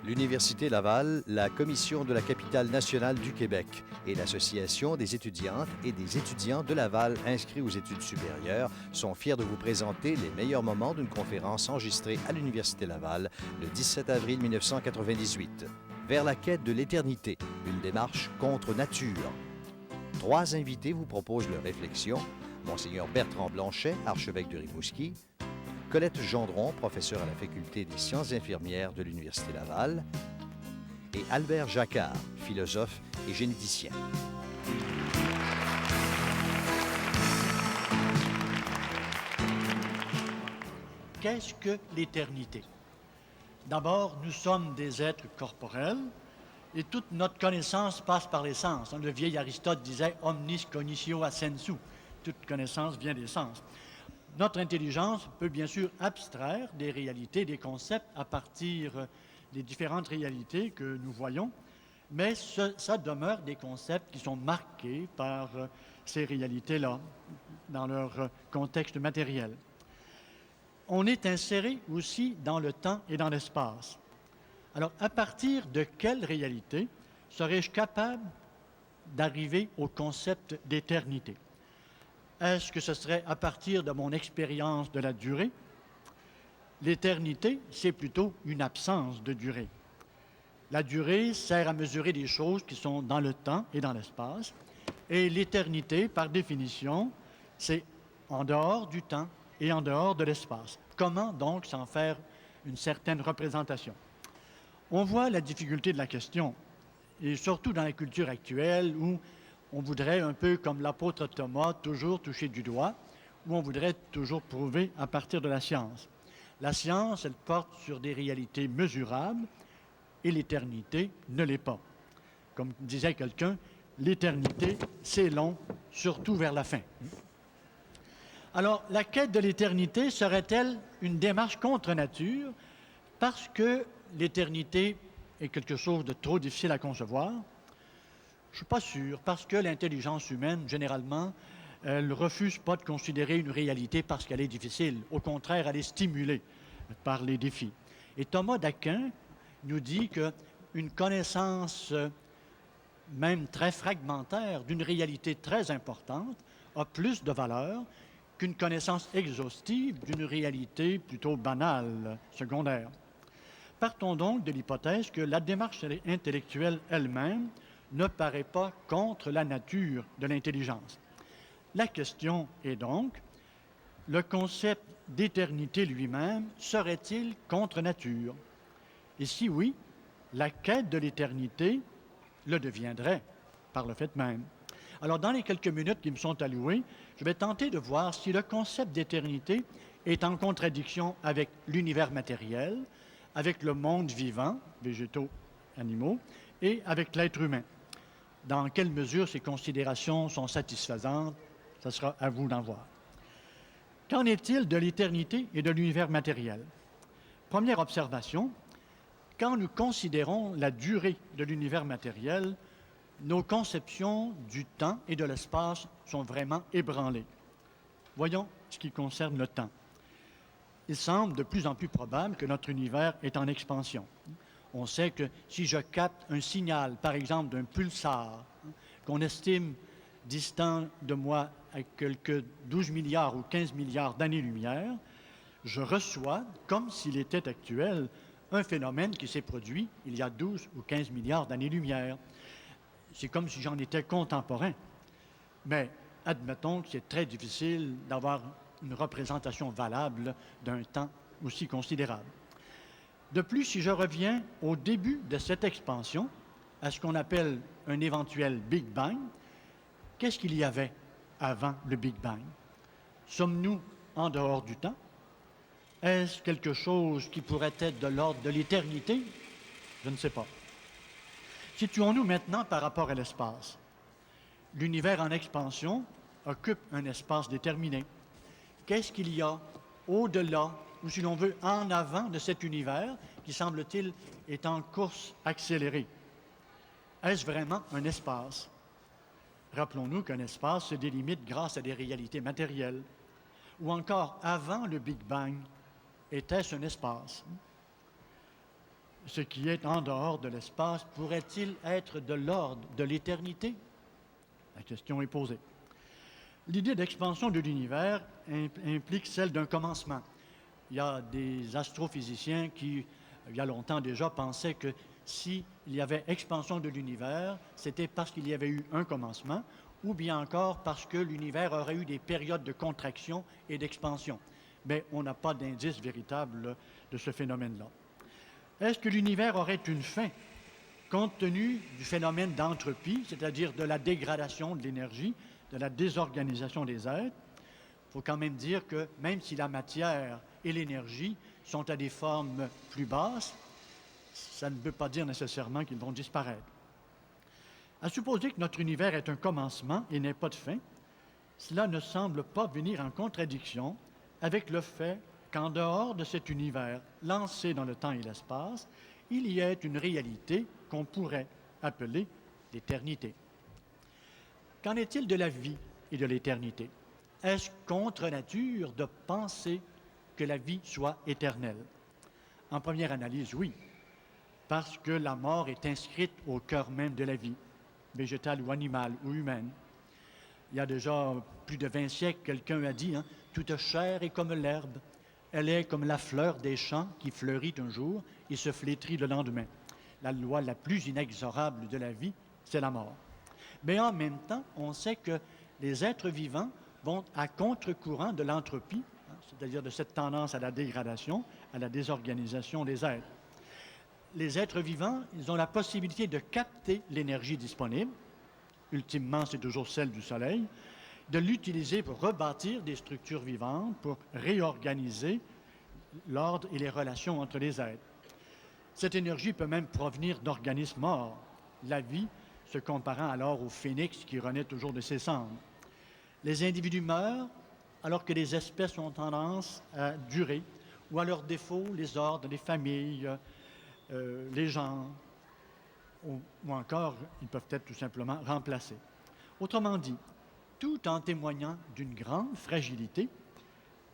L'Université Laval, la Commission de la capitale nationale du Québec et l'Association des étudiantes et des étudiants de Laval inscrits aux études supérieures sont fiers de vous présenter les meilleurs moments d'une conférence enregistrée à l'Université Laval le 17 avril 1998. Vers la quête de l'éternité, une démarche contre nature. 3 invités vous proposent leur réflexion. Monseigneur Bertrand Blanchet, archevêque de Rimouski, Colette Gendron, professeure à la Faculté des sciences infirmières de l'Université Laval, et Albert Jacquard, philosophe et généticien. Qu'est-ce que l'éternité? D'abord, nous sommes des êtres corporels et toute notre connaissance passe par les sens. Le vieil Aristote disait « omnis cognitio assensu ». Toute connaissance vient des sens. Notre intelligence peut bien sûr abstraire des réalités, des concepts à partir des différentes réalités que nous voyons, mais ça demeure des concepts qui sont marqués par ces réalités-là, dans leur contexte matériel. On est inséré aussi dans le temps et dans l'espace. Alors, à partir de quelle réalité serais-je capable d'arriver au concept d'éternité? Est-ce que ce serait à partir de mon expérience de la durée? L'éternité, c'est plutôt une absence de durée. La durée sert à mesurer des choses qui sont dans le temps et dans l'espace, et l'éternité, par définition, c'est en dehors du temps et en dehors de l'espace. Comment donc s'en faire une certaine représentation? On voit la difficulté de la question, et surtout dans la culture actuelle où on voudrait, un peu comme l'apôtre Thomas, toujours toucher du doigt, où on voudrait toujours prouver à partir de la science. La science, elle porte sur des réalités mesurables et l'éternité ne l'est pas. Comme disait quelqu'un, l'éternité, c'est long, surtout vers la fin. Alors, la quête de l'éternité serait-elle une démarche contre nature parce que l'éternité est quelque chose de trop difficile à concevoir? Je ne suis pas sûr, parce que l'intelligence humaine, généralement, elle ne refuse pas de considérer une réalité parce qu'elle est difficile. Au contraire, elle est stimulée par les défis. Et Thomas d'Aquin nous dit qu'une connaissance, même très fragmentaire, d'une réalité très importante, a plus de valeur qu'une connaissance exhaustive d'une réalité plutôt banale, secondaire. Partons donc de l'hypothèse que la démarche intellectuelle elle-même ne paraît pas contre la nature de l'intelligence. La question est donc, le concept d'éternité lui-même serait-il contre nature? Et si oui, la quête de l'éternité le deviendrait par le fait même. Alors, dans les quelques minutes qui me sont allouées, je vais tenter de voir si le concept d'éternité est en contradiction avec l'univers matériel, avec le monde vivant, végétaux, animaux, et avec l'être humain. Dans quelle mesure ces considérations sont satisfaisantes, ce sera à vous d'en voir. Qu'en est-il de l'éternité et de l'univers matériel? Première observation, quand nous considérons la durée de l'univers matériel, nos conceptions du temps et de l'espace sont vraiment ébranlées. Voyons ce qui concerne le temps. Il semble de plus en plus probable que notre univers est en expansion. On sait que si je capte un signal, par exemple d'un pulsar, qu'on estime distant de moi à quelques 12 milliards ou 15 milliards d'années-lumière, je reçois, comme s'il était actuel, un phénomène qui s'est produit il y a 12 ou 15 milliards d'années-lumière. C'est comme si j'en étais contemporain. Mais admettons que c'est très difficile d'avoir une représentation valable d'un temps aussi considérable. De plus, si je reviens au début de cette expansion, à ce qu'on appelle un éventuel Big Bang, qu'est-ce qu'il y avait avant le Big Bang? Sommes-nous en dehors du temps? Est-ce quelque chose qui pourrait être de l'ordre de l'éternité? Je ne sais pas. Situons-nous maintenant par rapport à l'espace. L'univers en expansion occupe un espace déterminé. Qu'est-ce qu'il y a au-delà, ou si l'on veut, en avant de cet univers qui, semble-t-il, est en course accélérée? Est-ce vraiment un espace? Rappelons-nous qu'un espace se délimite grâce à des réalités matérielles. Ou encore, avant le Big Bang, était-ce un espace? ce qui est en dehors de l'espace pourrait-il être de l'ordre de l'éternité? La question est posée. L'idée d'expansion de l'univers implique celle d'un commencement. Il y a des astrophysiciens qui, il y a longtemps déjà, pensaient que s'il y avait expansion de l'univers, c'était parce qu'il y avait eu un commencement, ou bien encore parce que l'univers aurait eu des périodes de contraction et d'expansion. Mais on n'a pas d'indice véritable de ce phénomène-là. Est-ce que l'univers aurait une fin, compte tenu du phénomène d'entropie, c'est-à-dire de la dégradation de l'énergie, de la désorganisation des êtres? Il faut quand même dire que même si la matière et l'énergie sont à des formes plus basses, ça ne veut pas dire nécessairement qu'ils vont disparaître. À supposer que notre univers est un commencement et n'ait pas de fin, cela ne semble pas venir en contradiction avec le fait qu'en dehors de cet univers lancé dans le temps et l'espace, il y ait une réalité qu'on pourrait appeler l'éternité. Qu'en est-il de la vie et de l'éternité? Est-ce contre nature de penser que la vie soit éternelle? En première analyse, oui, parce que la mort est inscrite au cœur même de la vie, végétale ou animale ou humaine. Il y a déjà plus de 20 siècles, quelqu'un a dit « Toute chair est comme l'herbe, elle est comme la fleur des champs qui fleurit un jour et se flétrit le lendemain. » La loi la plus inexorable de la vie, c'est la mort. Mais en même temps, on sait que les êtres vivants vont à contre-courant de l'entropie, c'est-à-dire de cette tendance à la dégradation, à la désorganisation des êtres. Les êtres vivants, ils ont la possibilité de capter l'énergie disponible, ultimement c'est toujours celle du Soleil, de l'utiliser pour rebâtir des structures vivantes, pour réorganiser l'ordre et les relations entre les êtres. Cette énergie peut même provenir d'organismes morts, la vie se comparant alors au phénix qui renaît toujours de ses cendres. Les individus meurent alors que les espèces ont tendance à durer, ou à leur défaut, les ordres, les familles, les genres, ou encore, ils peuvent être tout simplement remplacés. Autrement dit, tout en témoignant d'une grande fragilité,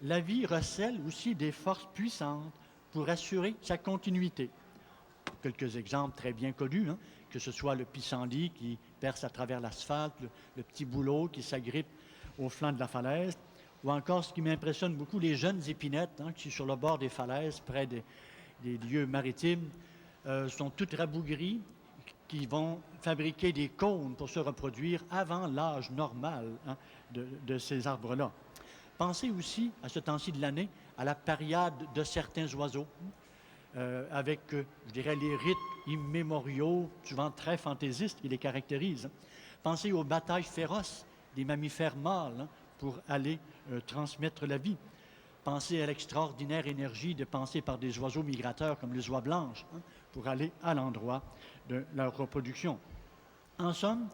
la vie recèle aussi des forces puissantes pour assurer sa continuité. Quelques exemples très bien connus, que ce soit le pissenlit qui perce à travers l'asphalte, le petit bouleau qui s'agrippe au flanc de la falaise, ou encore ce qui m'impressionne beaucoup, les jeunes épinettes qui, sur le bord des falaises, près des lieux maritimes, sont toutes rabougries, qui vont fabriquer des cônes pour se reproduire avant l'âge normal de ces arbres-là. Pensez aussi, à ce temps-ci de l'année, à la pariade de certains oiseaux, avec, je dirais, les rites immémoriaux, souvent très fantaisistes, qui les caractérisent. Pensez aux batailles féroces des mammifères mâles pour aller transmettre la vie. Pensez à l'extraordinaire énergie dépensée par des oiseaux migrateurs comme les oies blanches pour aller à l'endroit de leur reproduction. En somme,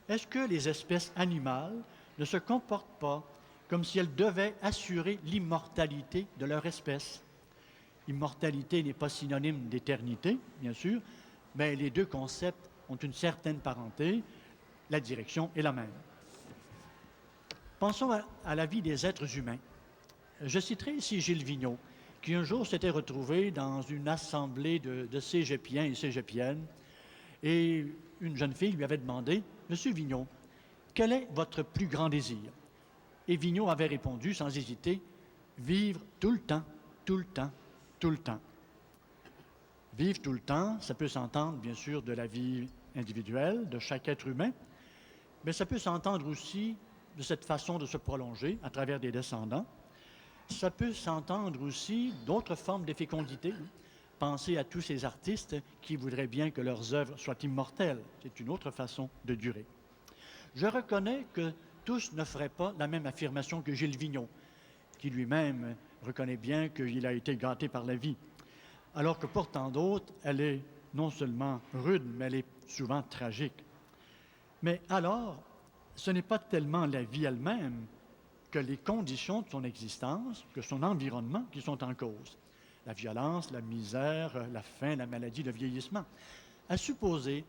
est-ce que les espèces animales ne se comportent pas comme si elles devaient assurer l'immortalité de leur espèce? Immortalité n'est pas synonyme d'éternité, bien sûr, mais les deux concepts ont une certaine parenté, la direction est la même. Pensons à la vie des êtres humains. Je citerai ici Gilles Vigneault, qui un jour s'était retrouvé dans une assemblée de cégepiens et cégepiennes, et une jeune fille lui avait demandé « Monsieur Vigneault, quel est votre plus grand désir ?» Et Vigneault avait répondu sans hésiter « Vivre tout le temps, tout le temps, tout le temps. » Vivre tout le temps, ça peut s'entendre bien sûr de la vie individuelle, de chaque être humain, mais ça peut s'entendre aussi de cette façon de se prolonger à travers des descendants. Ça peut s'entendre aussi d'autres formes de fécondité. Pensez à tous ces artistes qui voudraient bien que leurs œuvres soient immortelles. C'est une autre façon de durer. Je reconnais que tous ne feraient pas la même affirmation que Gilles Vigneault, qui lui-même reconnaît bien qu'il a été gâté par la vie, alors que pour tant d'autres, elle est non seulement rude, mais elle est souvent tragique. Mais alors, ce n'est pas tellement la vie elle-même que les conditions de son existence, que son environnement qui sont en cause. La violence, la misère, la faim, la maladie, le vieillissement. À supposer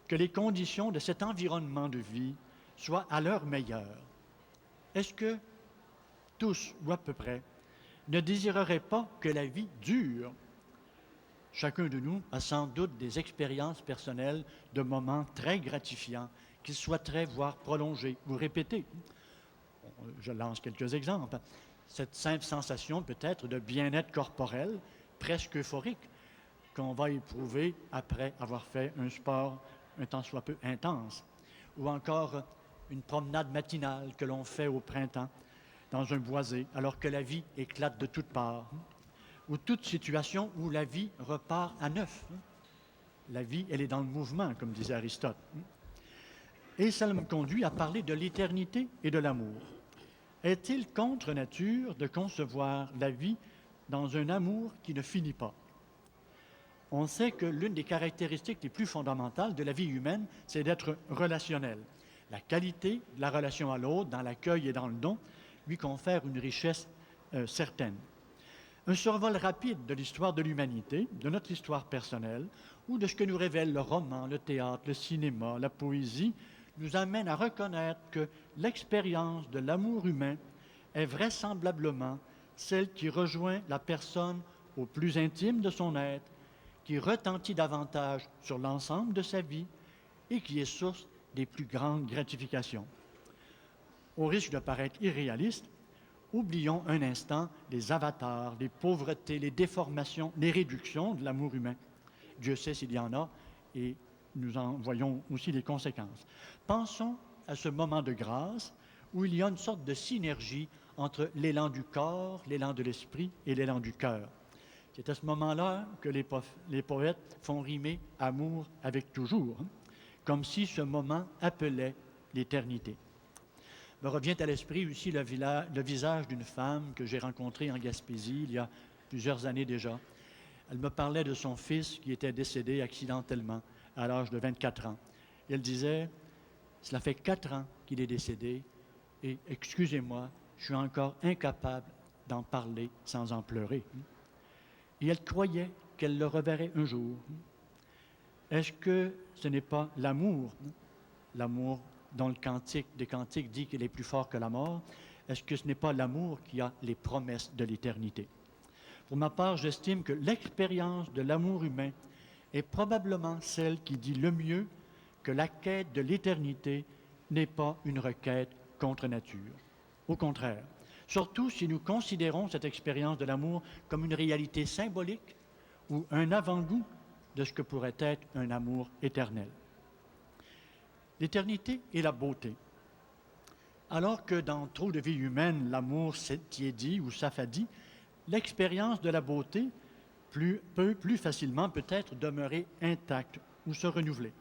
que les conditions de cet environnement de vie soient à leur meilleur. Est-ce que tous, ou à peu près, ne désireraient pas que la vie dure? chacun de nous a sans doute des expériences personnelles de moments très gratifiants qu'il souhaiterait voir prolongés ou répétés. Je lance quelques exemples. Cette simple sensation peut-être de bien-être corporel, presque euphorique, qu'on va éprouver après avoir fait un sport un tant soit peu intense, ou encore une promenade matinale que l'on fait au printemps dans un boisé, alors que la vie éclate de toutes parts, ou toute situation où la vie repart à neuf. La vie, elle est dans le mouvement, comme disait Aristote. Et ça me conduit à parler de l'éternité et de l'amour. Est-il contre nature de concevoir la vie dans un amour qui ne finit pas? On sait que l'une des caractéristiques les plus fondamentales de la vie humaine, c'est d'être relationnelle. La qualité de la relation à l'autre, dans l'accueil et dans le don, lui confère une richesse certaine. Un survol rapide de l'histoire de l'humanité, de notre histoire personnelle, ou de ce que nous révèle le roman, le théâtre, le cinéma, la poésie, nous amène à reconnaître que l'expérience de l'amour humain est vraisemblablement celle qui rejoint la personne au plus intime de son être, qui retentit davantage sur l'ensemble de sa vie et qui est source des plus grandes gratifications. Au risque de paraître irréaliste, oublions un instant les avatars, les pauvretés, les déformations, les réductions de l'amour humain. Dieu sait s'il y en a et nous en voyons aussi les conséquences. Pensons à ce moment de grâce où il y a une sorte de synergie entre l'élan du corps, l'élan de l'esprit et l'élan du cœur. C'est à ce moment-là que les poètes font rimer amour avec toujours, comme si ce moment appelait l'éternité. Me revient à l'esprit aussi le visage d'une femme que j'ai rencontrée en Gaspésie il y a plusieurs années déjà. Elle me parlait de son fils qui était décédé accidentellement à l'âge de 24 ans. Et elle disait, cela fait 4 ans qu'il est décédé et, excusez-moi, je suis encore incapable d'en parler sans en pleurer. Et elle croyait qu'elle le reverrait un jour. Est-ce que ce n'est pas l'amour, l'amour dont le cantique des cantiques dit qu'il est plus fort que la mort? Est-ce que ce n'est pas l'amour qui a les promesses de l'éternité? Pour ma part, j'estime que l'expérience de l'amour humain est probablement celle qui dit le mieux que la quête de l'éternité n'est pas une requête contre nature. Au contraire, surtout si nous considérons cette expérience de l'amour comme une réalité symbolique ou un avant-goût de ce que pourrait être un amour éternel. L'éternité et la beauté. Alors que dans trop de vies humaines, l'amour s'étiédit ou s'affadit, l'expérience de la beauté peut plus facilement peut-être demeurer intacte ou se renouveler.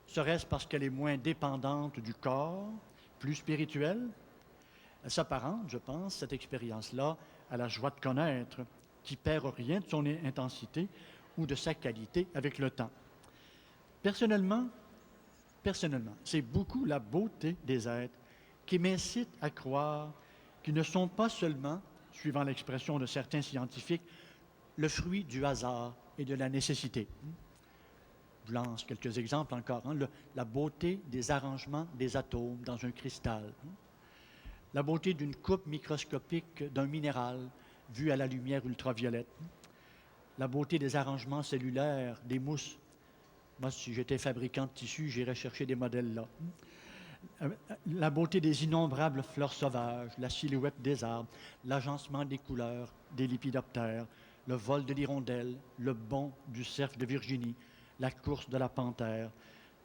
Serait-ce parce qu'elle est moins dépendante du corps, plus spirituelle? Elle s'apparente, je pense, cette expérience-là, à la joie de connaître, qui perd rien de son intensité ou de sa qualité avec le temps. Personnellement, c'est beaucoup la beauté des êtres qui m'incite à croire qu'ils ne sont pas seulement, suivant l'expression de certains scientifiques, le fruit du hasard et de la nécessité. Je lance quelques exemples encore. La beauté des arrangements des atomes dans un cristal. La beauté d'une coupe microscopique d'un minéral vu à la lumière ultraviolette. La beauté des arrangements cellulaires, des mousses. Moi, si j'étais fabricant de tissus, j'irais chercher des modèles là. La beauté des innombrables fleurs sauvages, la silhouette des arbres, l'agencement des couleurs des lépidoptères, le vol de l'hirondelle, le bond du cerf de Virginie, la course de la panthère,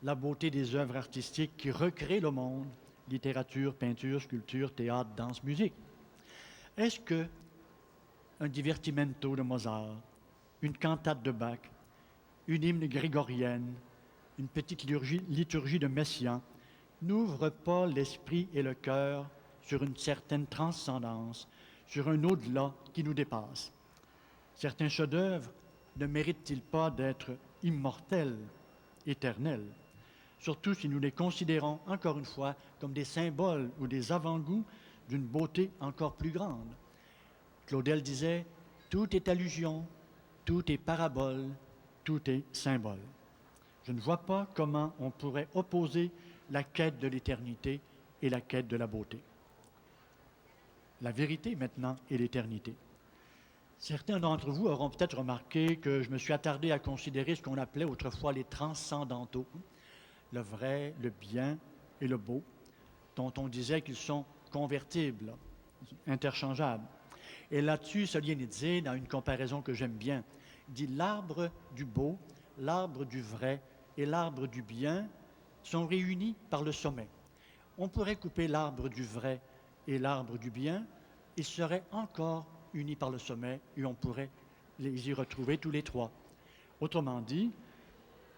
la beauté des œuvres artistiques qui recréent le monde, littérature, peinture, sculpture, théâtre, danse, musique. Est-ce que un divertimento de Mozart, une cantate de Bach, une hymne grégorienne, une petite liturgie de Messiaen n'ouvrent pas l'esprit et le cœur sur une certaine transcendance, sur un au-delà qui nous dépasse? Certains chefs-d'œuvre ne méritent-ils pas d'être immortels, éternels, surtout si nous les considérons, encore une fois, comme des symboles ou des avant-goûts d'une beauté encore plus grande? Claudel disait, tout est allusion, tout est parabole, tout est symbole. Je ne vois pas comment on pourrait opposer la quête de l'éternité et la quête de la beauté. La vérité maintenant est l'éternité. Certains d'entre vous auront peut-être remarqué que je me suis attardé à considérer ce qu'on appelait autrefois les transcendantaux, le vrai, le bien et le beau, dont on disait qu'ils sont convertibles, interchangeables. Et là-dessus, Solzhenitsyn, dans une comparaison que j'aime bien, dit l'arbre du beau, l'arbre du vrai et l'arbre du bien sont réunis par le sommet. On pourrait couper l'arbre du vrai et l'arbre du bien, ils seraient encore unis par le sommet et on pourrait les y retrouver tous les trois. Autrement dit,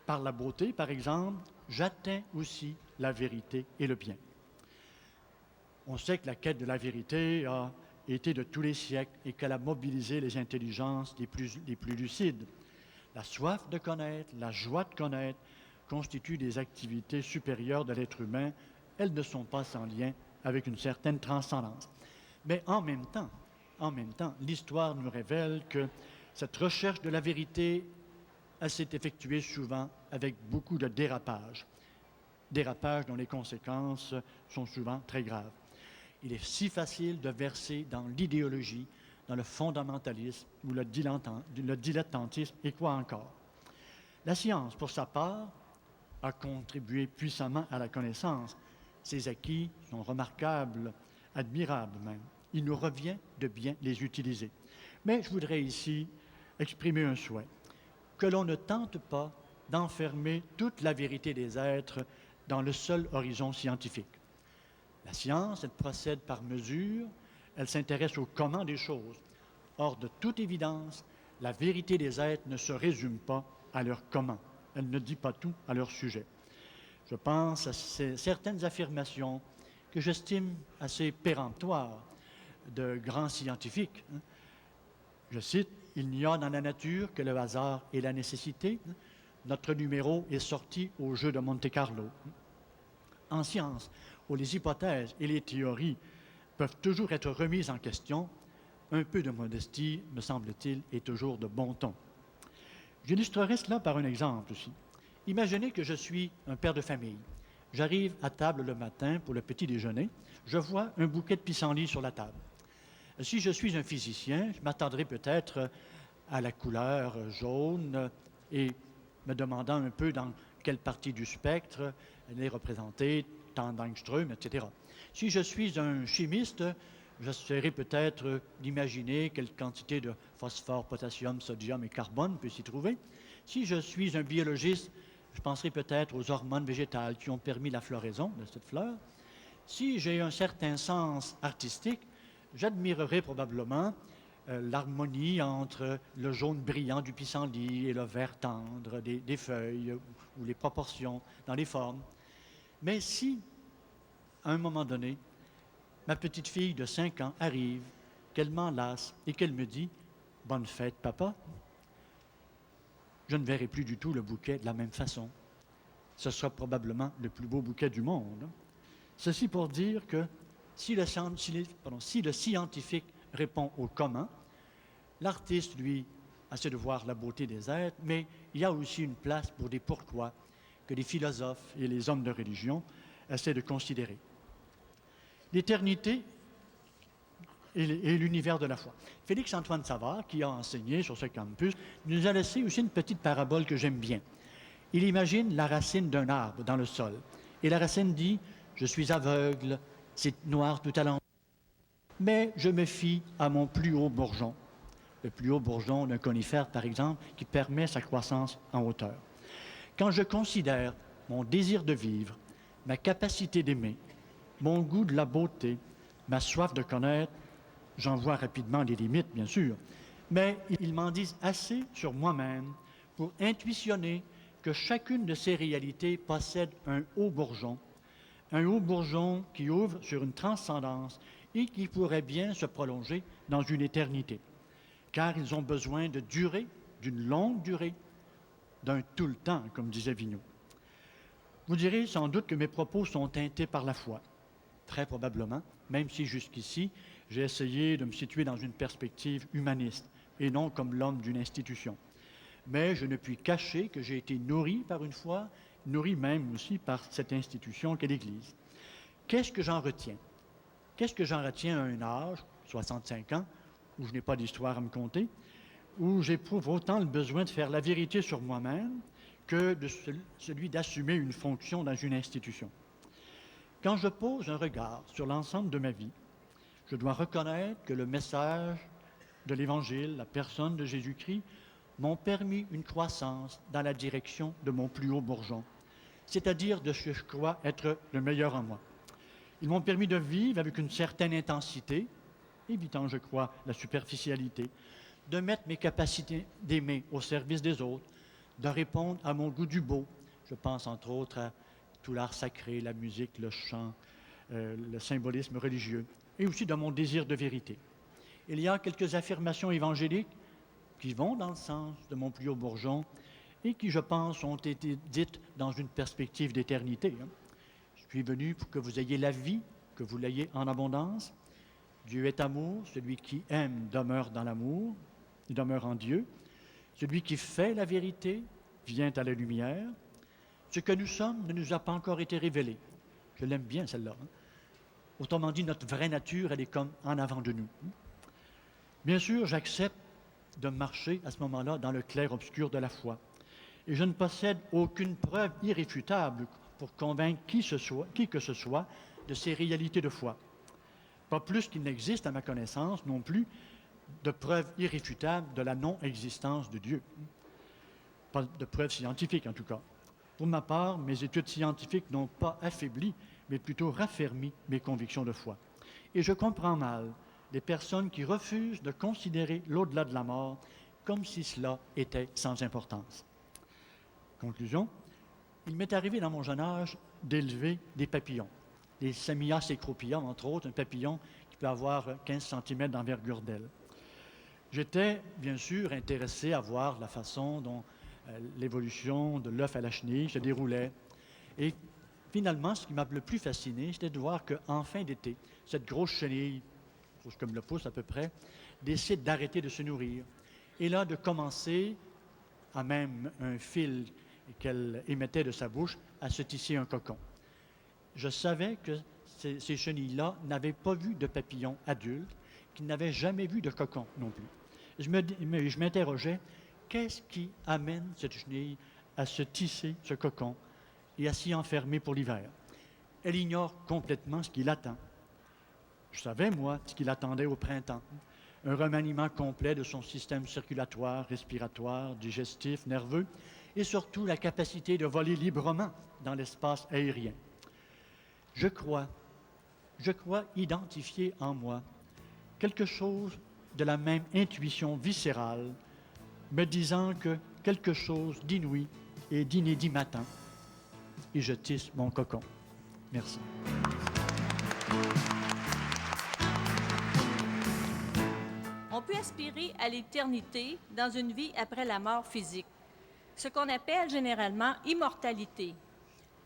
par la beauté, par exemple, j'atteins aussi la vérité et le bien. On sait que la quête de la vérité a été de tous les siècles et qu'elle a mobilisé les intelligences les plus lucides. La soif de connaître, la joie de connaître constituent des activités supérieures de l'être humain. Elles ne sont pas sans lien avec une certaine transcendance. Mais en même temps, l'histoire nous révèle que cette recherche de la vérité, elle s'est effectuée souvent avec beaucoup de dérapages dont les conséquences sont souvent très graves. Il est si facile de verser dans l'idéologie, dans le fondamentalisme ou le dilettantisme et quoi encore. La science, pour sa part, a contribué puissamment à la connaissance. Ses acquis sont remarquables, admirables même. Il nous revient de bien les utiliser. Mais je voudrais ici exprimer un souhait, que l'on ne tente pas d'enfermer toute la vérité des êtres dans le seul horizon scientifique. La science, elle procède par mesure, elle s'intéresse au comment des choses. Or, de toute évidence, la vérité des êtres ne se résume pas à leur comment. Elle ne dit pas tout à leur sujet. Je pense à certaines affirmations que j'estime assez péremptoires de grands scientifiques. Je cite, « Il n'y a dans la nature que le hasard et la nécessité. Notre numéro est sorti au jeu de Monte-Carlo. » En science, où les hypothèses et les théories peuvent toujours être remises en question, un peu de modestie, me semble-t-il, est toujours de bon ton. J'illustrerai cela par un exemple aussi. Imaginez que je suis un père de famille. J'arrive à table le matin pour le petit déjeuner. Je vois un bouquet de pissenlits sur la table. Si je suis un physicien, je m'attendrai peut-être à la couleur jaune et me demandant un peu dans quelle partie du spectre elle est représentée, tant d'angström, etc. Si je suis un chimiste, j'essaierai peut-être d'imaginer quelle quantité de phosphore, potassium, sodium et carbone peut s'y trouver. Si je suis un biologiste, je penserai peut-être aux hormones végétales qui ont permis la floraison de cette fleur. Si j'ai un certain sens artistique, j'admirerai probablement l'harmonie entre le jaune brillant du pissenlit et le vert tendre des feuilles ou les proportions dans les formes. Mais si, à un moment donné, ma petite fille de 5 ans arrive, qu'elle m'enlace et qu'elle me dit « Bonne fête, papa », je ne verrai plus du tout le bouquet de la même façon. Ce sera probablement le plus beau bouquet du monde. Ceci pour dire que si le scientifique répond au comment, l'artiste, lui, essaie de voir la beauté des êtres, mais il y a aussi une place pour des pourquoi que les philosophes et les hommes de religion essaient de considérer. L'éternité et l'univers de la foi. Félix-Antoine Savard, qui a enseigné sur ce campus, nous a laissé aussi une petite parabole que j'aime bien. Il imagine la racine d'un arbre dans le sol. Et la racine dit « Je suis aveugle, c'est noir tout alentour. Mais je me fie à mon plus haut bourgeon. » Le plus haut bourgeon d'un conifère, par exemple, qui permet sa croissance en hauteur. Quand je considère mon désir de vivre, ma capacité d'aimer, mon goût de la beauté, ma soif de connaître, j'en vois rapidement les limites, bien sûr, mais ils m'en disent assez sur moi-même pour intuitionner que chacune de ces réalités possède un haut bourgeon qui ouvre sur une transcendance et qui pourrait bien se prolonger dans une éternité, car ils ont besoin de durée, d'une longue durée, d'un tout le temps, comme disait Vigneault. Vous direz sans doute que mes propos sont teintés par la foi, très probablement, même si jusqu'ici, j'ai essayé de me situer dans une perspective humaniste et non comme l'homme d'une institution. Mais je ne puis cacher que j'ai été nourri par une foi, nourri même aussi par cette institution qu'est l'Église. Qu'est-ce que j'en retiens? Qu'est-ce que j'en retiens à un âge, 65 ans, où je n'ai pas d'histoire à me conter, où j'éprouve autant le besoin de faire la vérité sur moi-même que de celui d'assumer une fonction dans une institution. Quand je pose un regard sur l'ensemble de ma vie, je dois reconnaître que le message de l'Évangile, la personne de Jésus-Christ, m'ont permis une croissance dans la direction de mon plus haut bourgeon, c'est-à-dire de ce que je crois être le meilleur en moi. Ils m'ont permis de vivre avec une certaine intensité, évitant, je crois, la superficialité, de mettre mes capacités d'aimer au service des autres, de répondre à mon goût du beau. Je pense entre autres à tout l'art sacré, la musique, le chant, le symbolisme religieux, et aussi de mon désir de vérité. Il y a quelques affirmations évangéliques qui vont dans le sens de mon plus haut bourgeon et qui, je pense, ont été dites dans une perspective d'éternité. Je suis venu pour que vous ayez la vie, que vous l'ayez en abondance. Dieu est amour, celui qui aime demeure dans l'amour, il demeure en Dieu. Celui qui fait la vérité vient à la lumière. Ce que nous sommes ne nous a pas encore été révélé. Je l'aime bien, celle-là. Autrement dit, notre vraie nature, elle est comme en avant de nous. Bien sûr, j'accepte de marcher à ce moment-là dans le clair-obscur de la foi. Et je ne possède aucune preuve irréfutable pour convaincre qui que ce soit de ces réalités de foi. Pas plus qu'il n'existe, à ma connaissance, non plus, de preuves irréfutables de la non-existence de Dieu. Pas de preuves scientifiques, en tout cas. Pour ma part, mes études scientifiques n'ont pas affaibli, mais plutôt raffermi mes convictions de foi. Et je comprends mal les personnes qui refusent de considérer l'au-delà de la mort comme si cela était sans importance. Conclusion, il m'est arrivé dans mon jeune âge d'élever des papillons, des Samia cecropia, entre autres, un papillon qui peut avoir 15 cm d'envergure d'aile. J'étais, bien sûr, intéressé à voir la façon dont l'évolution de l'œuf à la chenille se déroulait. Et finalement, ce qui m'a le plus fasciné, c'était de voir qu'en fin d'été, cette grosse chenille, grosse comme le pouce à peu près, décide d'arrêter de se nourrir. Et là, de commencer, à même un fil qu'elle émettait de sa bouche, à se tisser un cocon. Je savais que ces chenilles-là n'avaient pas vu de papillon adulte, qu'ils n'avaient jamais vu de cocon non plus. Je m'interrogeais, qu'est-ce qui amène cette chenille à se tisser ce cocon et à s'y enfermer pour l'hiver? Elle ignore complètement ce qui l'attend. Je savais, moi, ce qui l'attendait au printemps. Un remaniement complet de son système circulatoire, respiratoire, digestif, nerveux, et surtout la capacité de voler librement dans l'espace aérien. Je crois identifier en moi quelque chose de la même intuition viscérale, me disant que quelque chose d'inouï et d'inédit m'attend. Et je tisse mon cocon. Merci. On peut aspirer à l'éternité dans une vie après la mort physique, ce qu'on appelle généralement immortalité.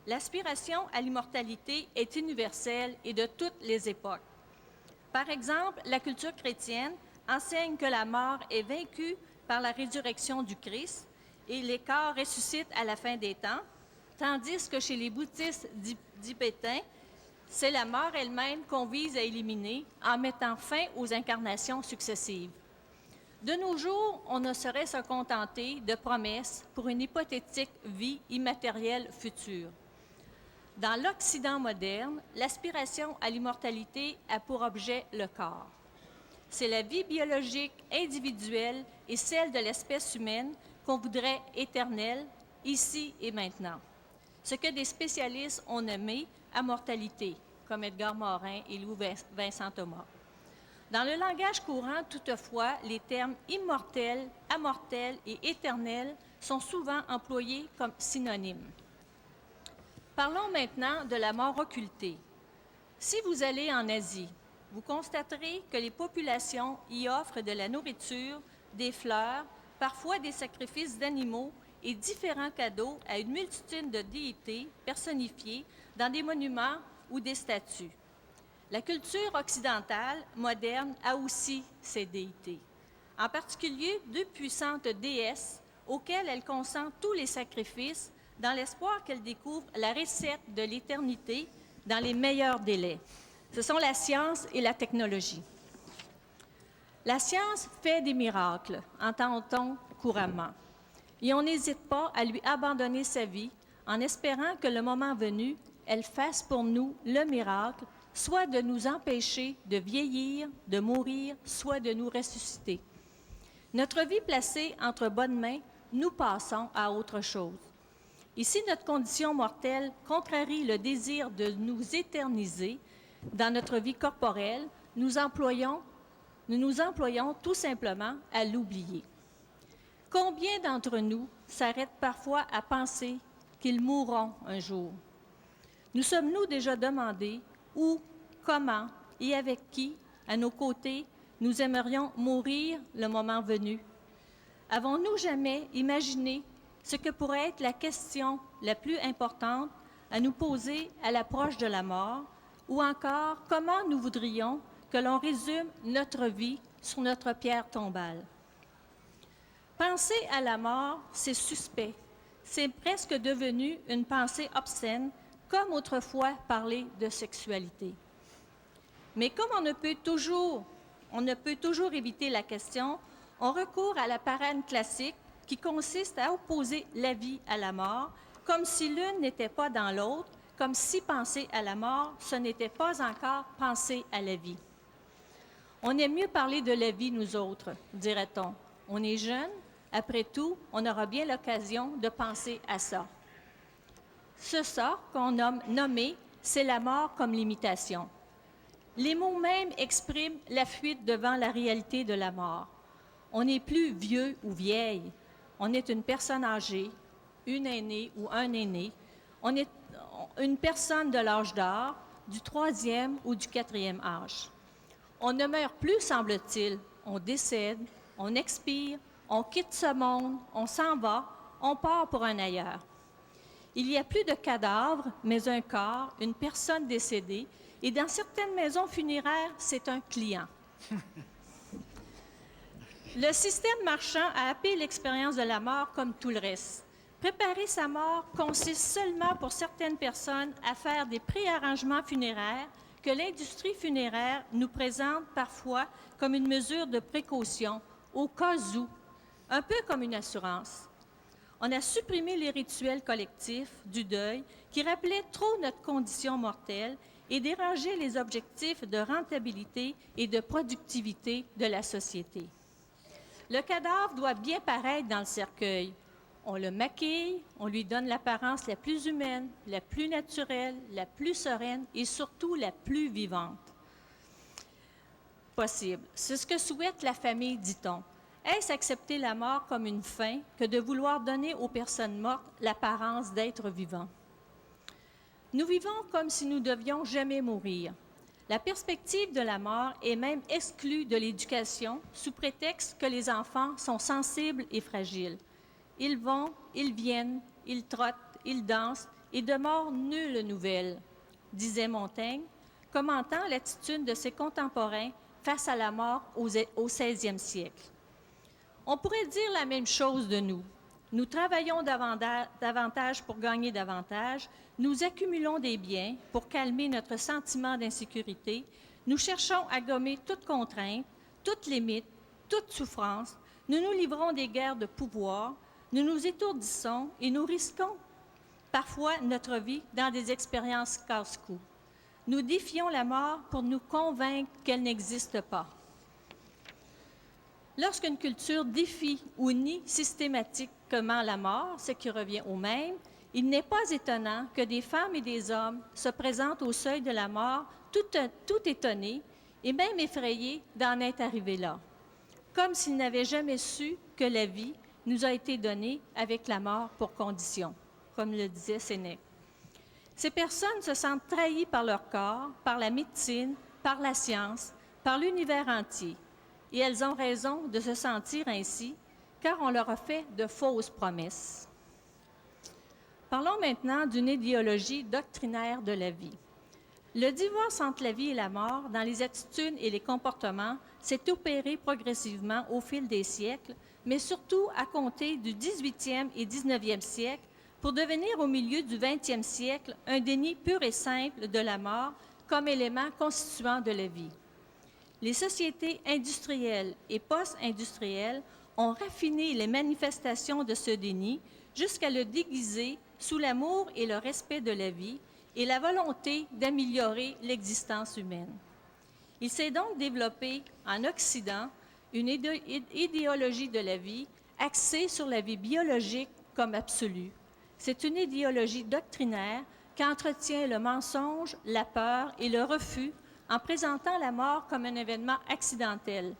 L'aspiration à l'immortalité est universelle et de toutes les époques. Par exemple, la culture chrétienne enseigne que la mort est vaincue par la résurrection du Christ et les corps ressuscitent à la fin des temps, tandis que chez les bouddhistes tibétains, c'est la mort elle-même qu'on vise à éliminer en mettant fin aux incarnations successives. De nos jours, on ne saurait se contenter de promesses pour une hypothétique vie immatérielle future. Dans l'Occident moderne, l'aspiration à l'immortalité a pour objet le corps. C'est la vie biologique individuelle et celle de l'espèce humaine qu'on voudrait éternelle, ici et maintenant. Ce que des spécialistes ont nommé immortalité, comme Edgar Morin et Louis-Vincent Thomas. Dans le langage courant, toutefois, les termes immortel, amortel et éternel sont souvent employés comme synonymes. Parlons maintenant de la mort occultée. Si vous allez en Asie, vous constaterez que les populations y offrent de la nourriture, des fleurs, parfois des sacrifices d'animaux et différents cadeaux à une multitude de déités personnifiées dans des monuments ou des statues. La culture occidentale moderne a aussi ses déités, en particulier deux puissantes déesses auxquelles elle consent tous les sacrifices dans l'espoir qu'elle découvre la recette de l'éternité dans les meilleurs délais. Ce sont la science et la technologie. La science fait des miracles, entend-on couramment, et on n'hésite pas à lui abandonner sa vie en espérant que le moment venu, elle fasse pour nous le miracle, soit de nous empêcher de vieillir, de mourir, soit de nous ressusciter. Notre vie placée entre bonnes mains, nous passons à autre chose. Et si notre condition mortelle contrarie le désir de nous éterniser dans notre vie corporelle, nous nous employons tout simplement à l'oublier. Combien d'entre nous s'arrêtent parfois à penser qu'ils mourront un jour? Nous sommes-nous déjà demandé où, comment et avec qui, à nos côtés, nous aimerions mourir le moment venu? Avons-nous jamais imaginé ce que pourrait être la question la plus importante à nous poser à l'approche de la mort, ou encore comment nous voudrions que l'on résume notre vie sur notre pierre tombale? Penser à la mort, c'est suspect. C'est presque devenu une pensée obscène, comme autrefois parler de sexualité. Mais comme on ne peut toujours éviter la question, on recourt à la parade classique qui consiste à opposer la vie à la mort, comme si l'une n'était pas dans l'autre, comme si penser à la mort, ce n'était pas encore penser à la vie. On aime mieux parler de la vie, nous autres, dirait-on. On est jeunes, après tout, on aura bien l'occasion de penser à ça. Ce sort qu'on nomme nommé, c'est la mort comme limitation. Les mots mêmes expriment la fuite devant la réalité de la mort. On n'est plus vieux ou vieille, on est une personne âgée, une aînée ou un aîné, on est une personne de l'âge d'or, du 3e ou du 4e âge. On ne meurt plus, semble-t-il, on décède, on expire, on quitte ce monde, on s'en va, on part pour un ailleurs. Il n'y a plus de cadavres, mais un corps, une personne décédée, et dans certaines maisons funéraires, c'est un client. Le système marchand a happé l'expérience de la mort comme tout le reste. Préparer sa mort consiste seulement pour certaines personnes à faire des préarrangements funéraires que l'industrie funéraire nous présente parfois comme une mesure de précaution, au cas où, un peu comme une assurance. On a supprimé les rituels collectifs du deuil qui rappelaient trop notre condition mortelle et dérangeaient les objectifs de rentabilité et de productivité de la société. Le cadavre doit bien paraître dans le cercueil. On le maquille, on lui donne l'apparence la plus humaine, la plus naturelle, la plus sereine et surtout la plus vivante possible. C'est ce que souhaite la famille, dit-on. Est-ce accepter la mort comme une fin que de vouloir donner aux personnes mortes l'apparence d'être vivants? Nous vivons comme si nous devions jamais mourir. La perspective de la mort est même exclue de l'éducation sous prétexte que les enfants sont sensibles et fragiles. Ils vont, ils viennent, ils trottent, ils dansent, et de mort nulle nouvelle, disait Montaigne, commentant l'attitude de ses contemporains face à la mort au XVIe siècle. On pourrait dire la même chose de nous. Nous travaillons davantage pour gagner davantage, nous accumulons des biens pour calmer notre sentiment d'insécurité, nous cherchons à gommer toute contrainte, toute limite, toute souffrance, nous nous livrons des guerres de pouvoir, nous nous étourdissons et nous risquons parfois notre vie dans des expériences casse-cou. Nous défions la mort pour nous convaincre qu'elle n'existe pas. Lorsqu'une culture défie ou nie systématiquement la mort, ce qui revient au même, il n'est pas étonnant que des femmes et des hommes se présentent au seuil de la mort tout étonnés et même effrayés d'en être arrivés là, comme s'ils n'avaient jamais su que la vie nous a été donnée avec la mort pour condition, comme le disait Sénèque. Ces personnes se sentent trahies par leur corps, par la médecine, par la science, par l'univers entier. Et elles ont raison de se sentir ainsi, car on leur a fait de fausses promesses. Parlons maintenant d'une idéologie doctrinaire de la vie. Le divorce entre la vie et la mort, dans les attitudes et les comportements, s'est opéré progressivement au fil des siècles, mais surtout à compter du 18e et 19e siècle, pour devenir au milieu du 20e siècle un déni pur et simple de la mort comme élément constituant de la vie. les sociétés industrielles et post-industrielles ont raffiné les manifestations de ce déni jusqu'à le déguiser sous l'amour et le respect de la vie et la volonté d'améliorer l'existence humaine. Il s'est donc développé en Occident une idéologie de la vie axée sur la vie biologique comme absolue. C'est une idéologie doctrinaire qui entretient le mensonge, la peur et le refus en présentant la mort comme un événement accidentel,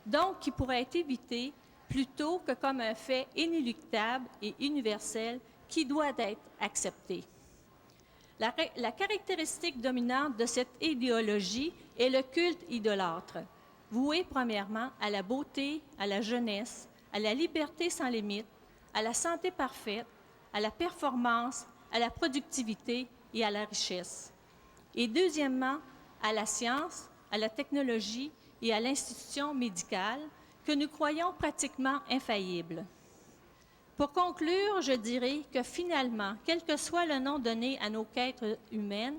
donc qui pourrait être évité plutôt que comme un fait inéluctable et universel qui doit être accepté. La caractéristique dominante de cette idéologie est le culte idolâtre, voué premièrement à la beauté, à la jeunesse, à la liberté sans limite, à la santé parfaite, à la performance, à la productivité et à la richesse. Et deuxièmement, à la science, à la technologie et à l'institution médicale que nous croyons pratiquement infaillibles. Pour conclure, je dirais que finalement, quel que soit le nom donné à nos quêtes humaines,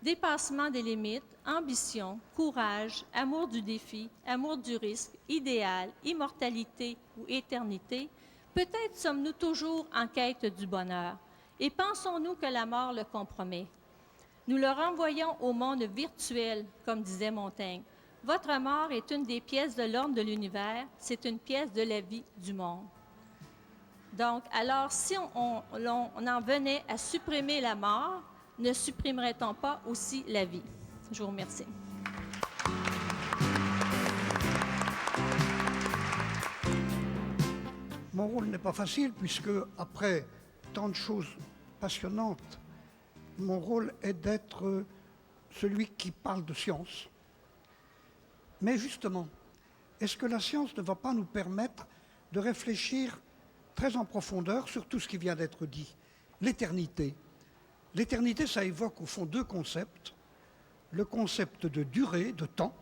dépassement des limites, ambition, courage, amour du défi, amour du risque, idéal, immortalité ou éternité, peut-être sommes-nous toujours en quête du bonheur et pensons-nous que la mort le compromet. Nous le renvoyons au monde virtuel, comme disait Montaigne. Votre mort est une des pièces de l'ordre de l'univers, c'est une pièce de la vie du monde. Donc, alors, si on en venait à supprimer la mort, ne supprimerait-on pas aussi la vie? Je vous remercie. Mon rôle n'est pas facile puisque, après tant de choses passionnantes, mon rôle est d'être celui qui parle de science. Mais justement, est-ce que la science ne va pas nous permettre de réfléchir très en profondeur sur tout ce qui vient d'être dit? L'éternité. L'éternité, ça évoque au fond deux concepts. Le concept de durée, de temps,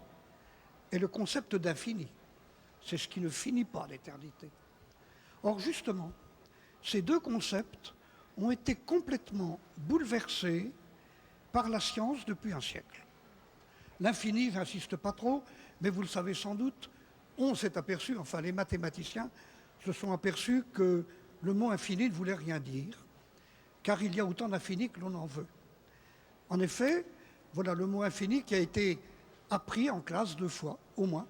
et le concept d'infini. C'est ce qui ne finit pas, l'éternité. Or, justement, ces deux concepts ont été complètement bouleversés par la science depuis un siècle. L'infini, je n'insiste pas trop, mais vous le savez sans doute, on s'est aperçu, enfin les mathématiciens se sont aperçus que le mot infini ne voulait rien dire, car il y a autant d'infini que l'on en veut. En effet, voilà le mot infini qui a été appris en classe 2 fois, au moins.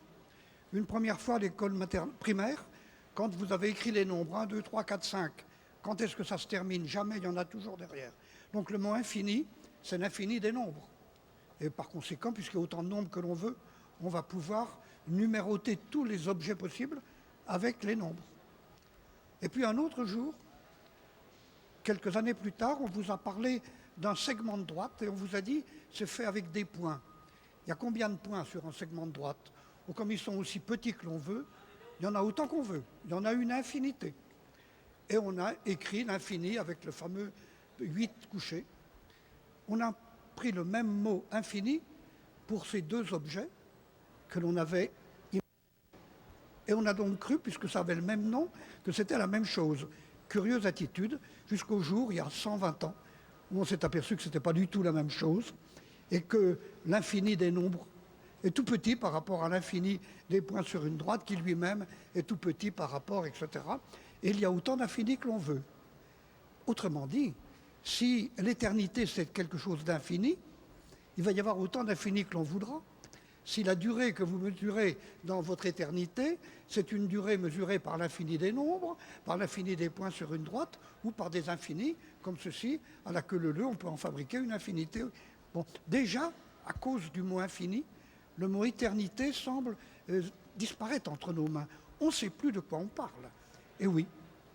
Une première fois à l'école primaire, quand vous avez écrit les nombres 1, 2, 3, 4, 5. Quand est-ce que ça se termine? Jamais, il y en a toujours derrière. Donc le mot infini, c'est l'infini des nombres. Et par conséquent, puisqu'il y a autant de nombres que l'on veut, on va pouvoir numéroter tous les objets possibles avec les nombres. Et puis un autre jour, quelques années plus tard, on vous a parlé d'un segment de droite et on vous a dit c'est fait avec des points. Il y a combien de points sur un segment de droite? Ou comme ils sont aussi petits que l'on veut, il y en a autant qu'on veut. Il y en a une infinité. Et on a écrit l'infini avec le fameux 8 couchés. On a pris le même mot infini pour ces deux objets que l'on avait imaginés. Et on a donc cru, puisque ça avait le même nom, que c'était la même chose. Curieuse attitude, jusqu'au jour, il y a 120 ans, où on s'est aperçu que ce n'était pas du tout la même chose, et que l'infini des nombres est tout petit par rapport à l'infini des points sur une droite, qui lui-même est tout petit par rapport, etc. Et il y a autant d'infini que l'on veut. Autrement dit, si l'éternité c'est quelque chose d'infini, il va y avoir autant d'infini que l'on voudra. Si la durée que vous mesurez dans votre éternité, c'est une durée mesurée par l'infini des nombres, par l'infini des points sur une droite, ou par des infinis, comme ceci, à la queue leu, on peut en fabriquer une infinité. Bon, déjà, à cause du mot infini, le mot éternité semble disparaître entre nos mains. On ne sait plus de quoi on parle. Et oui,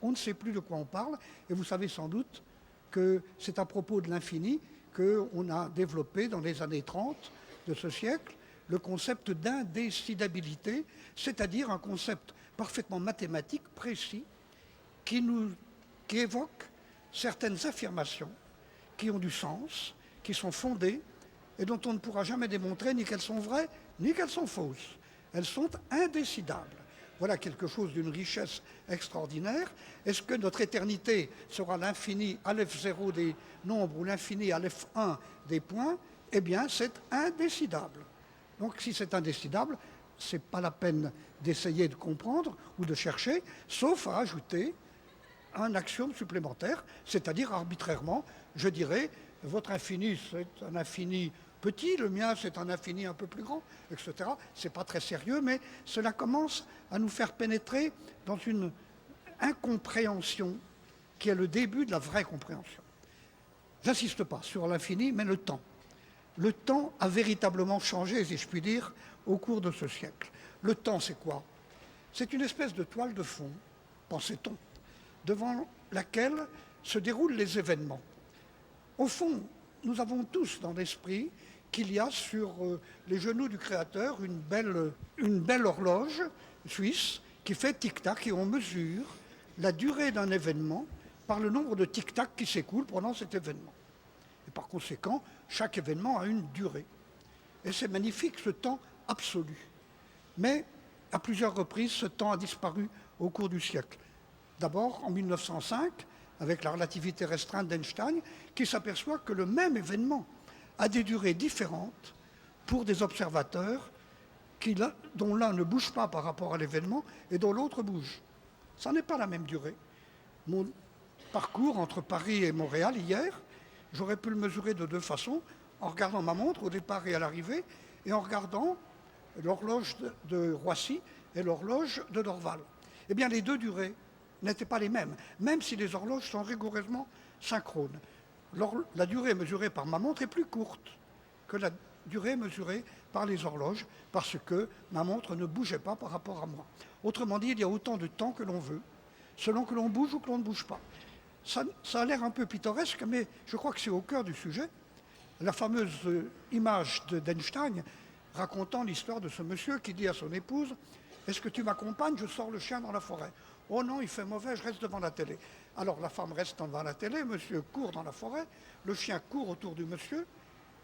on ne sait plus de quoi on parle, et vous savez sans doute que c'est à propos de l'infini qu'on a développé dans les années 30 de ce siècle le concept d'indécidabilité, c'est-à-dire un concept parfaitement mathématique, précis, qui évoque certaines affirmations qui ont du sens, qui sont fondées, et dont on ne pourra jamais démontrer ni qu'elles sont vraies, ni qu'elles sont fausses. Elles sont indécidables. Voilà quelque chose d'une richesse extraordinaire. Est-ce que notre éternité sera l'infini Aleph 0 des nombres ou l'infini Aleph 1 des points? Eh bien, c'est indécidable. Donc si c'est indécidable, ce n'est pas la peine d'essayer de comprendre ou de chercher, sauf à ajouter un axiome supplémentaire, c'est-à-dire arbitrairement, je dirais, votre infini, c'est un infini petit, le mien, c'est un infini un peu plus grand, etc. Ce n'est pas très sérieux, mais cela commence à nous faire pénétrer dans une incompréhension qui est le début de la vraie compréhension. J'insiste pas sur l'infini, mais le temps. Le temps a véritablement changé, si je puis dire, au cours de ce siècle. Le temps, c'est quoi? C'est une espèce de toile de fond, pensait-on, devant laquelle se déroulent les événements. Au fond, nous avons tous dans l'esprit qu'il y a sur les genoux du Créateur une belle horloge suisse qui fait tic-tac et on mesure la durée d'un événement par le nombre de tic-tac qui s'écoulent pendant cet événement. Et par conséquent, chaque événement a une durée. Et c'est magnifique, ce temps absolu. Mais à plusieurs reprises, ce temps a disparu au cours du siècle. D'abord, en 1905, avec la relativité restreinte d'Einstein, qui s'aperçoit que le même événement a des durées différentes pour des observateurs dont l'un ne bouge pas par rapport à l'événement et dont l'autre bouge. Ça n'est pas la même durée. Mon parcours entre Paris et Montréal hier, j'aurais pu le mesurer de deux façons, en regardant ma montre au départ et à l'arrivée, et en regardant l'horloge de Roissy et l'horloge de Dorval. Eh bien, les deux durées n'étaient pas les mêmes, même si les horloges sont rigoureusement synchrones. La durée mesurée par ma montre est plus courte que la durée mesurée par les horloges, parce que ma montre ne bougeait pas par rapport à moi. Autrement dit, il y a autant de temps que l'on veut, selon que l'on bouge ou que l'on ne bouge pas. Ça a l'air un peu pittoresque, mais je crois que c'est au cœur du sujet. La fameuse image d'Einstein racontant l'histoire de ce monsieur qui dit à son épouse « Est-ce que tu m'accompagnes? Je sors le chien dans la forêt. » « Oh non, il fait mauvais, je reste devant la télé. » Alors la femme reste devant la télé, monsieur court dans la forêt, le chien court autour du monsieur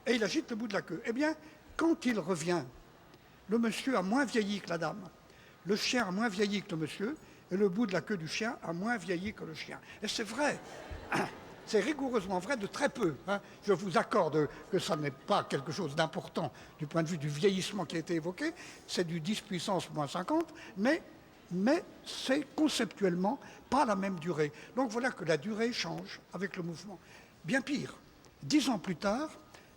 et il agite le bout de la queue. Eh bien, quand il revient, le monsieur a moins vieilli que la dame, le chien a moins vieilli que le monsieur et le bout de la queue du chien a moins vieilli que le chien. Et c'est vrai. C'est rigoureusement vrai de très peu. Je vous accorde que ça n'est pas quelque chose d'important du point de vue du vieillissement qui a été évoqué, c'est du 10 puissance moins 50, mais c'est conceptuellement pas la même durée. Donc voilà que la durée change avec le mouvement. Bien pire, 10 ans plus tard,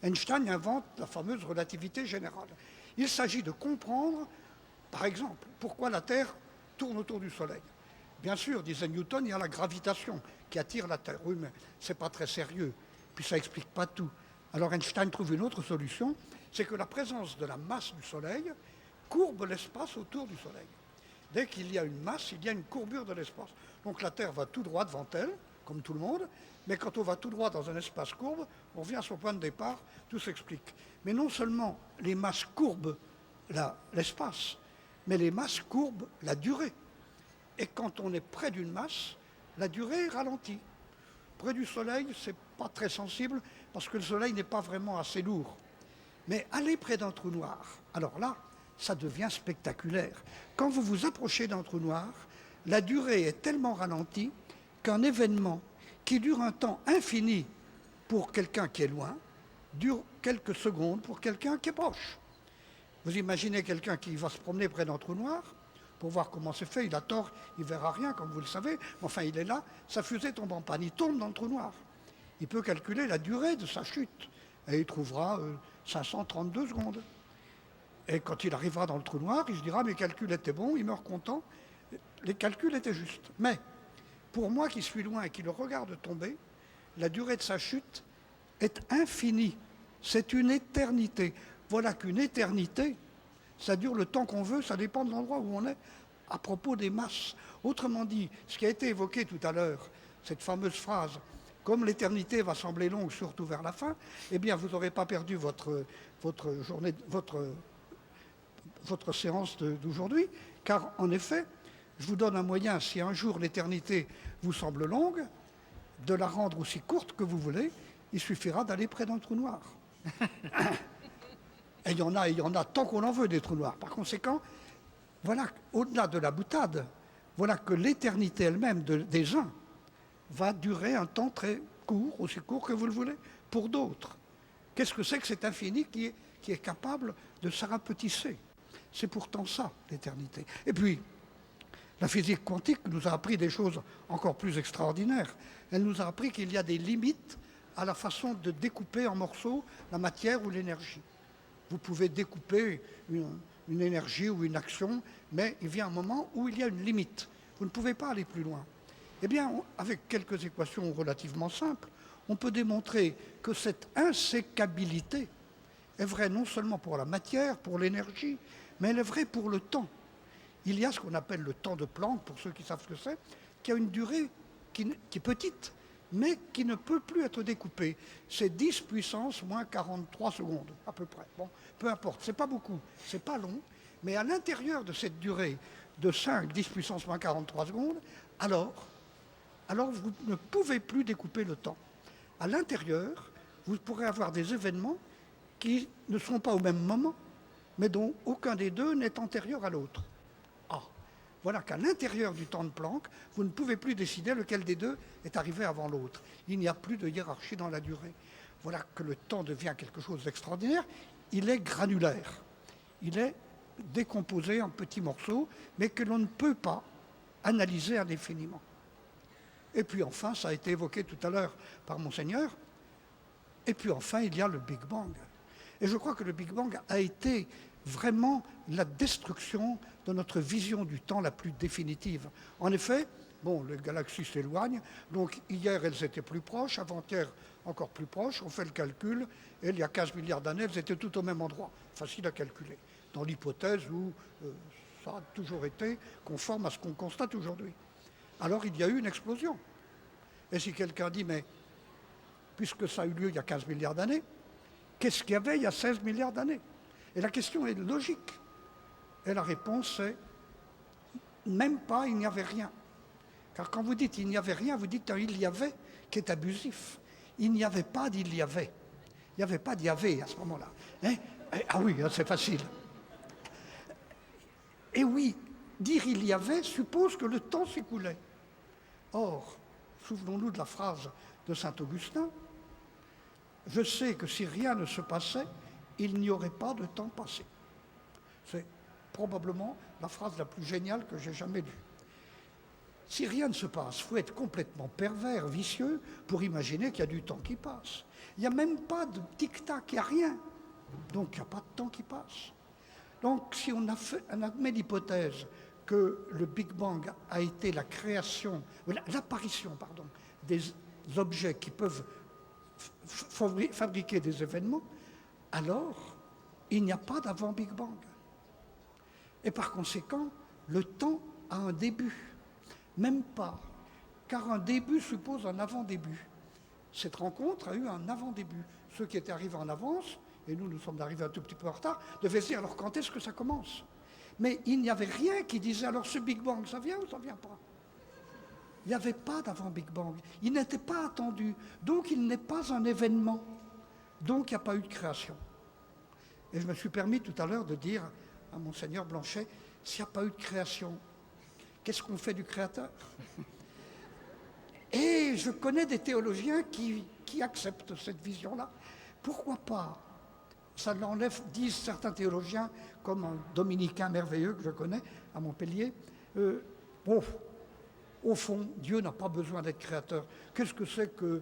Einstein invente la fameuse relativité générale. Il s'agit de comprendre, par exemple, pourquoi la Terre tourne autour du Soleil. Bien sûr, disait Newton, il y a la gravitation qui attire la Terre. Oui, mais ce n'est pas très sérieux, puis ça n'explique pas tout. Alors Einstein trouve une autre solution, c'est que la présence de la masse du Soleil courbe l'espace autour du Soleil. Dès qu'il y a une masse, il y a une courbure de l'espace. Donc la Terre va tout droit devant elle, comme tout le monde, mais quand on va tout droit dans un espace courbe, on revient à son point de départ, tout s'explique. Mais non seulement les masses courbent l'espace, mais les masses courbent la durée. Et quand on est près d'une masse, la durée ralentit. Près du Soleil, ce n'est pas très sensible, parce que le Soleil n'est pas vraiment assez lourd. Mais aller près d'un trou noir, alors là, ça devient spectaculaire. Quand vous vous approchez d'un trou noir, la durée est tellement ralentie qu'un événement qui dure un temps infini pour quelqu'un qui est loin, dure quelques secondes pour quelqu'un qui est proche. Vous imaginez quelqu'un qui va se promener près d'un trou noir pour voir comment c'est fait, il a tort, il ne verra rien, comme vous le savez, mais enfin il est là, sa fusée tombe en panne, il tombe dans le trou noir. Il peut calculer la durée de sa chute et il trouvera 532 secondes. Et quand il arrivera dans le trou noir, il se dira « mes calculs étaient bons, il meurt content, les calculs étaient justes ». Mais pour moi qui suis loin et qui le regarde tomber, la durée de sa chute est infinie. C'est une éternité. Voilà qu'une éternité, ça dure le temps qu'on veut, ça dépend de l'endroit où on est, à propos des masses. Autrement dit, ce qui a été évoqué tout à l'heure, cette fameuse phrase « comme l'éternité va sembler longue, surtout vers la fin », eh bien, vous n'aurez pas perdu votre séance d'aujourd'hui, car en effet, je vous donne un moyen, si un jour l'éternité vous semble longue, de la rendre aussi courte que vous voulez, il suffira d'aller près d'un trou noir. Et il y en a tant qu'on en veut des trous noirs. Par conséquent, voilà, au-delà de la boutade, voilà que l'éternité elle-même des uns va durer un temps très court, aussi court que vous le voulez, pour d'autres. Qu'est-ce que c'est que cet infini qui qui est capable de se rapetisser. C'est pourtant ça, l'éternité. Et puis, la physique quantique nous a appris des choses encore plus extraordinaires. Elle nous a appris qu'il y a des limites à la façon de découper en morceaux la matière ou l'énergie. Vous pouvez découper une énergie ou une action, mais il vient un moment où il y a une limite. Vous ne pouvez pas aller plus loin. Eh bien, avec quelques équations relativement simples, on peut démontrer que cette insécabilité est vraie non seulement pour la matière, pour l'énergie, mais elle est vraie pour le temps. Il y a ce qu'on appelle le temps de Planck, pour ceux qui savent ce que c'est, qui a une durée qui est petite, mais qui ne peut plus être découpée. C'est 10 puissance moins 43 secondes, à peu près. Bon, peu importe, c'est pas beaucoup, c'est pas long, mais à l'intérieur de cette durée de 5, 10 puissance moins 43 secondes, alors vous ne pouvez plus découper le temps. À l'intérieur, vous pourrez avoir des événements qui ne seront pas au même moment, mais dont aucun des deux n'est antérieur à l'autre. Voilà qu'à l'intérieur du temps de Planck, vous ne pouvez plus décider lequel des deux est arrivé avant l'autre. Il n'y a plus de hiérarchie dans la durée. Voilà que le temps devient quelque chose d'extraordinaire. Il est granulaire. Il est décomposé en petits morceaux, mais que l'on ne peut pas analyser indéfiniment. Et puis enfin, ça a été évoqué tout à l'heure par Monseigneur, et puis enfin, il y a le Big Bang. Et je crois que le Big Bang a été vraiment la destruction de notre vision du temps la plus définitive. En effet, les galaxies s'éloignent, donc hier elles étaient plus proches, avant-hier encore plus proches, on fait le calcul, et il y a 15 milliards d'années, elles étaient toutes au même endroit. Facile à calculer, dans l'hypothèse où ça a toujours été conforme à ce qu'on constate aujourd'hui. Alors il y a eu une explosion. Et si quelqu'un dit, mais puisque ça a eu lieu il y a 15 milliards d'années, qu'est-ce qu'il y avait il y a 16 milliards d'années? Et la question est logique. Et la réponse est, même pas, il n'y avait rien. Car quand vous dites il n'y avait rien, vous dites un il y avait qui est abusif. Il n'y avait pas d'il y avait. Il n'y avait pas d'il y avait à ce moment-là. Ah oui, c'est facile. Et oui, dire il y avait suppose que le temps s'écoulait. Or, souvenons-nous de la phrase de saint Augustin, je sais que si rien ne se passait, il n'y aurait pas de temps passé. C'est probablement la phrase la plus géniale que j'ai jamais lue. Si rien ne se passe, il faut être complètement pervers, vicieux, pour imaginer qu'il y a du temps qui passe. Il n'y a même pas de tic-tac, il n'y a rien. Donc il n'y a pas de temps qui passe. Donc si on admet l'hypothèse que le Big Bang a été l'apparition des objets qui peuvent fabriquer des événements, alors il n'y a pas d'avant Big Bang. Et par conséquent, le temps a un début. Même pas, car un début suppose un avant-début. Cette rencontre a eu un avant-début. Ceux qui étaient arrivés en avance, et nous sommes arrivés un tout petit peu en retard, devaient se dire alors quand est-ce que ça commence? Mais il n'y avait rien qui disait alors ce Big Bang, ça vient ou ça ne vient pas? Il n'y avait pas d'avant Big Bang. Il n'était pas attendu. Donc il n'est pas un événement. Donc il n'y a pas eu de création. Et je me suis permis tout à l'heure de dire à Monseigneur Blanchet, s'il n'y a pas eu de création, qu'est-ce qu'on fait du Créateur? Et je connais des théologiens qui acceptent cette vision-là. Pourquoi pas? Ça l'enlève, disent certains théologiens, comme un dominicain merveilleux que je connais à Montpellier. Au fond, Dieu n'a pas besoin d'être créateur. Qu'est-ce que c'est que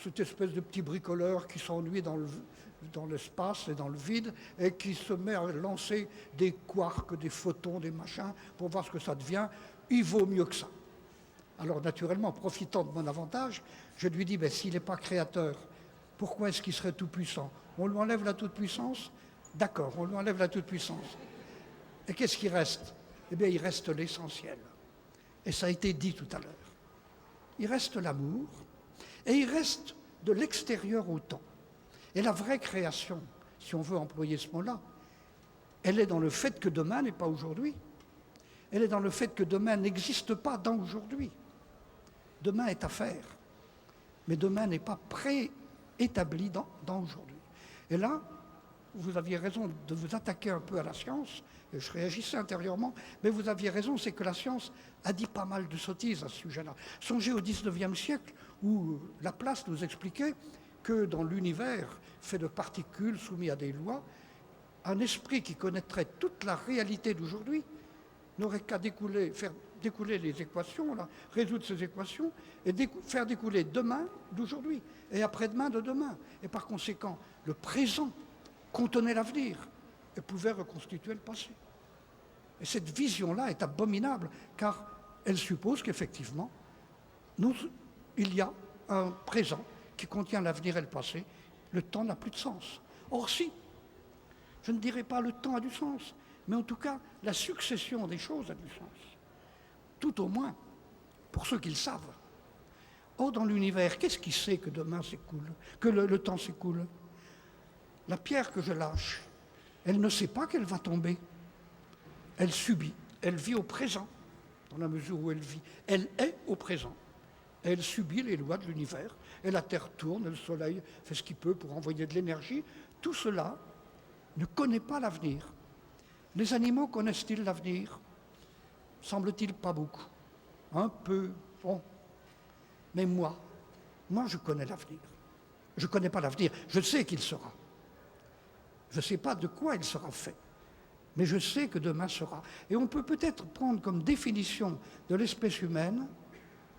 cette espèce de petit bricoleur qui s'ennuie dans l'espace et dans le vide et qui se met à lancer des quarks, des photons, des machins pour voir ce que ça devient? Il vaut mieux que ça. Alors naturellement, profitant de mon avantage, je lui dis, s'il n'est pas créateur, pourquoi est-ce qu'il serait tout-puissant? On lui enlève la toute-puissance? D'accord, on lui enlève la toute-puissance. Et qu'est-ce qui reste? Eh bien, il reste l'essentiel. Et ça a été dit tout à l'heure. Il reste l'amour, et il reste de l'extérieur au temps. Et la vraie création, si on veut employer ce mot-là, elle est dans le fait que demain n'est pas aujourd'hui. Elle est dans le fait que demain n'existe pas dans aujourd'hui. Demain est à faire, mais demain n'est pas préétabli dans aujourd'hui. Et là, vous aviez raison de vous attaquer un peu à la science, et je réagissais intérieurement, mais vous aviez raison, c'est que la science a dit pas mal de sottises à ce sujet-là. Songez au XIXe siècle, où Laplace nous expliquait que dans l'univers fait de particules soumis à des lois, un esprit qui connaîtrait toute la réalité d'aujourd'hui n'aurait qu'à faire découler les équations, là, résoudre ces équations, et faire découler demain d'aujourd'hui, et après-demain de demain. Et par conséquent, le présent contenait l'avenir et pouvait reconstituer le passé. Et cette vision-là est abominable, car elle suppose qu'effectivement, il y a un présent qui contient l'avenir et le passé. Le temps n'a plus de sens. Or si, je ne dirais pas le temps a du sens, mais en tout cas, la succession des choses a du sens. Tout au moins, pour ceux qui le savent. Or, dans l'univers, qu'est-ce qui sait que demain s'écoule, que le temps s'écoule? La pierre que je lâche, elle ne sait pas qu'elle va tomber. Elle subit, elle vit au présent, dans la mesure où elle vit. Elle est au présent. Elle subit les lois de l'univers. Et la Terre tourne, le Soleil fait ce qu'il peut pour envoyer de l'énergie. Tout cela ne connaît pas l'avenir. Les animaux connaissent-ils l'avenir? Semble-t-il pas beaucoup. Un peu, bon. Mais moi, je connais l'avenir. Je ne connais pas l'avenir. Je sais qu'il sera. Je ne sais pas de quoi il sera fait. Mais je sais que demain sera. Et on peut peut-être prendre comme définition de l'espèce humaine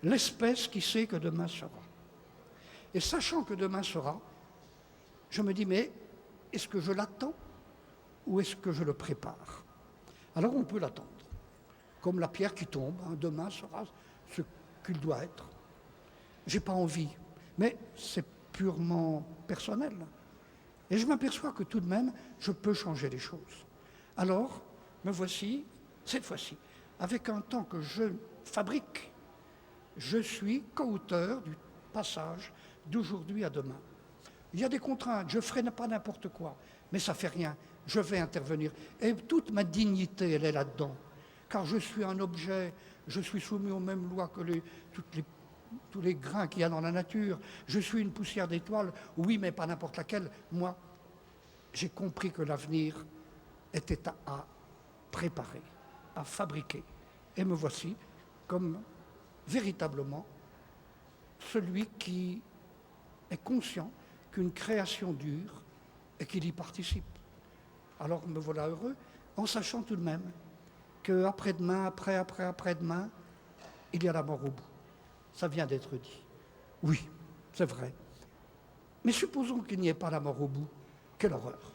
l'espèce qui sait que demain sera. Et sachant que demain sera, je me dis, mais est-ce que je l'attends ou est-ce que je le prépare? Alors on peut l'attendre. Comme la pierre qui tombe, hein, demain sera ce qu'il doit être. J'ai pas envie, mais c'est purement personnel. Et je m'aperçois que tout de même, je peux changer les choses. Alors, me voici, cette fois-ci, avec un temps que je fabrique, je suis co-auteur du passage d'aujourd'hui à demain. Il y a des contraintes, je ne ferai pas n'importe quoi, mais ça ne fait rien, je vais intervenir. Et toute ma dignité, elle est là-dedans, car je suis un objet, je suis soumis aux mêmes lois que tous les grains qu'il y a dans la nature, je suis une poussière d'étoiles, oui, mais pas n'importe laquelle. Moi, j'ai compris que l'avenir était à préparer, à fabriquer. Et me voici comme véritablement celui qui est conscient qu'une création dure et qu'il y participe. Alors me voilà heureux, en sachant tout de même qu'après-demain, après-demain, il y a la mort au bout. Ça vient d'être dit. Oui, c'est vrai. Mais supposons qu'il n'y ait pas la mort au bout. Quelle horreur!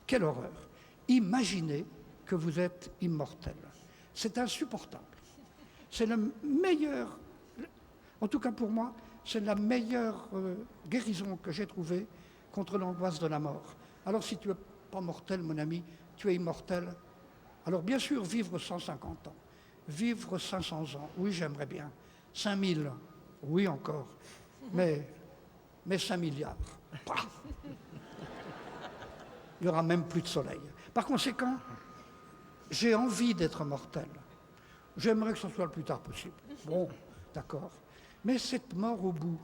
Quelle horreur! Imaginez que vous êtes immortel. C'est insupportable. C'est le meilleur, en tout cas pour moi, c'est la meilleure guérison que j'ai trouvée contre l'angoisse de la mort. Alors si tu n'es pas mortel, mon ami, tu es immortel. Alors bien sûr, vivre 150 ans, vivre 500 ans, oui, j'aimerais bien. 5000, oui encore, mais 5 milliards. Bah. Il n'y aura même plus de soleil. Par conséquent, j'ai envie d'être mortel. J'aimerais que ce soit le plus tard possible. Bon, d'accord. Mais cette mort au bout,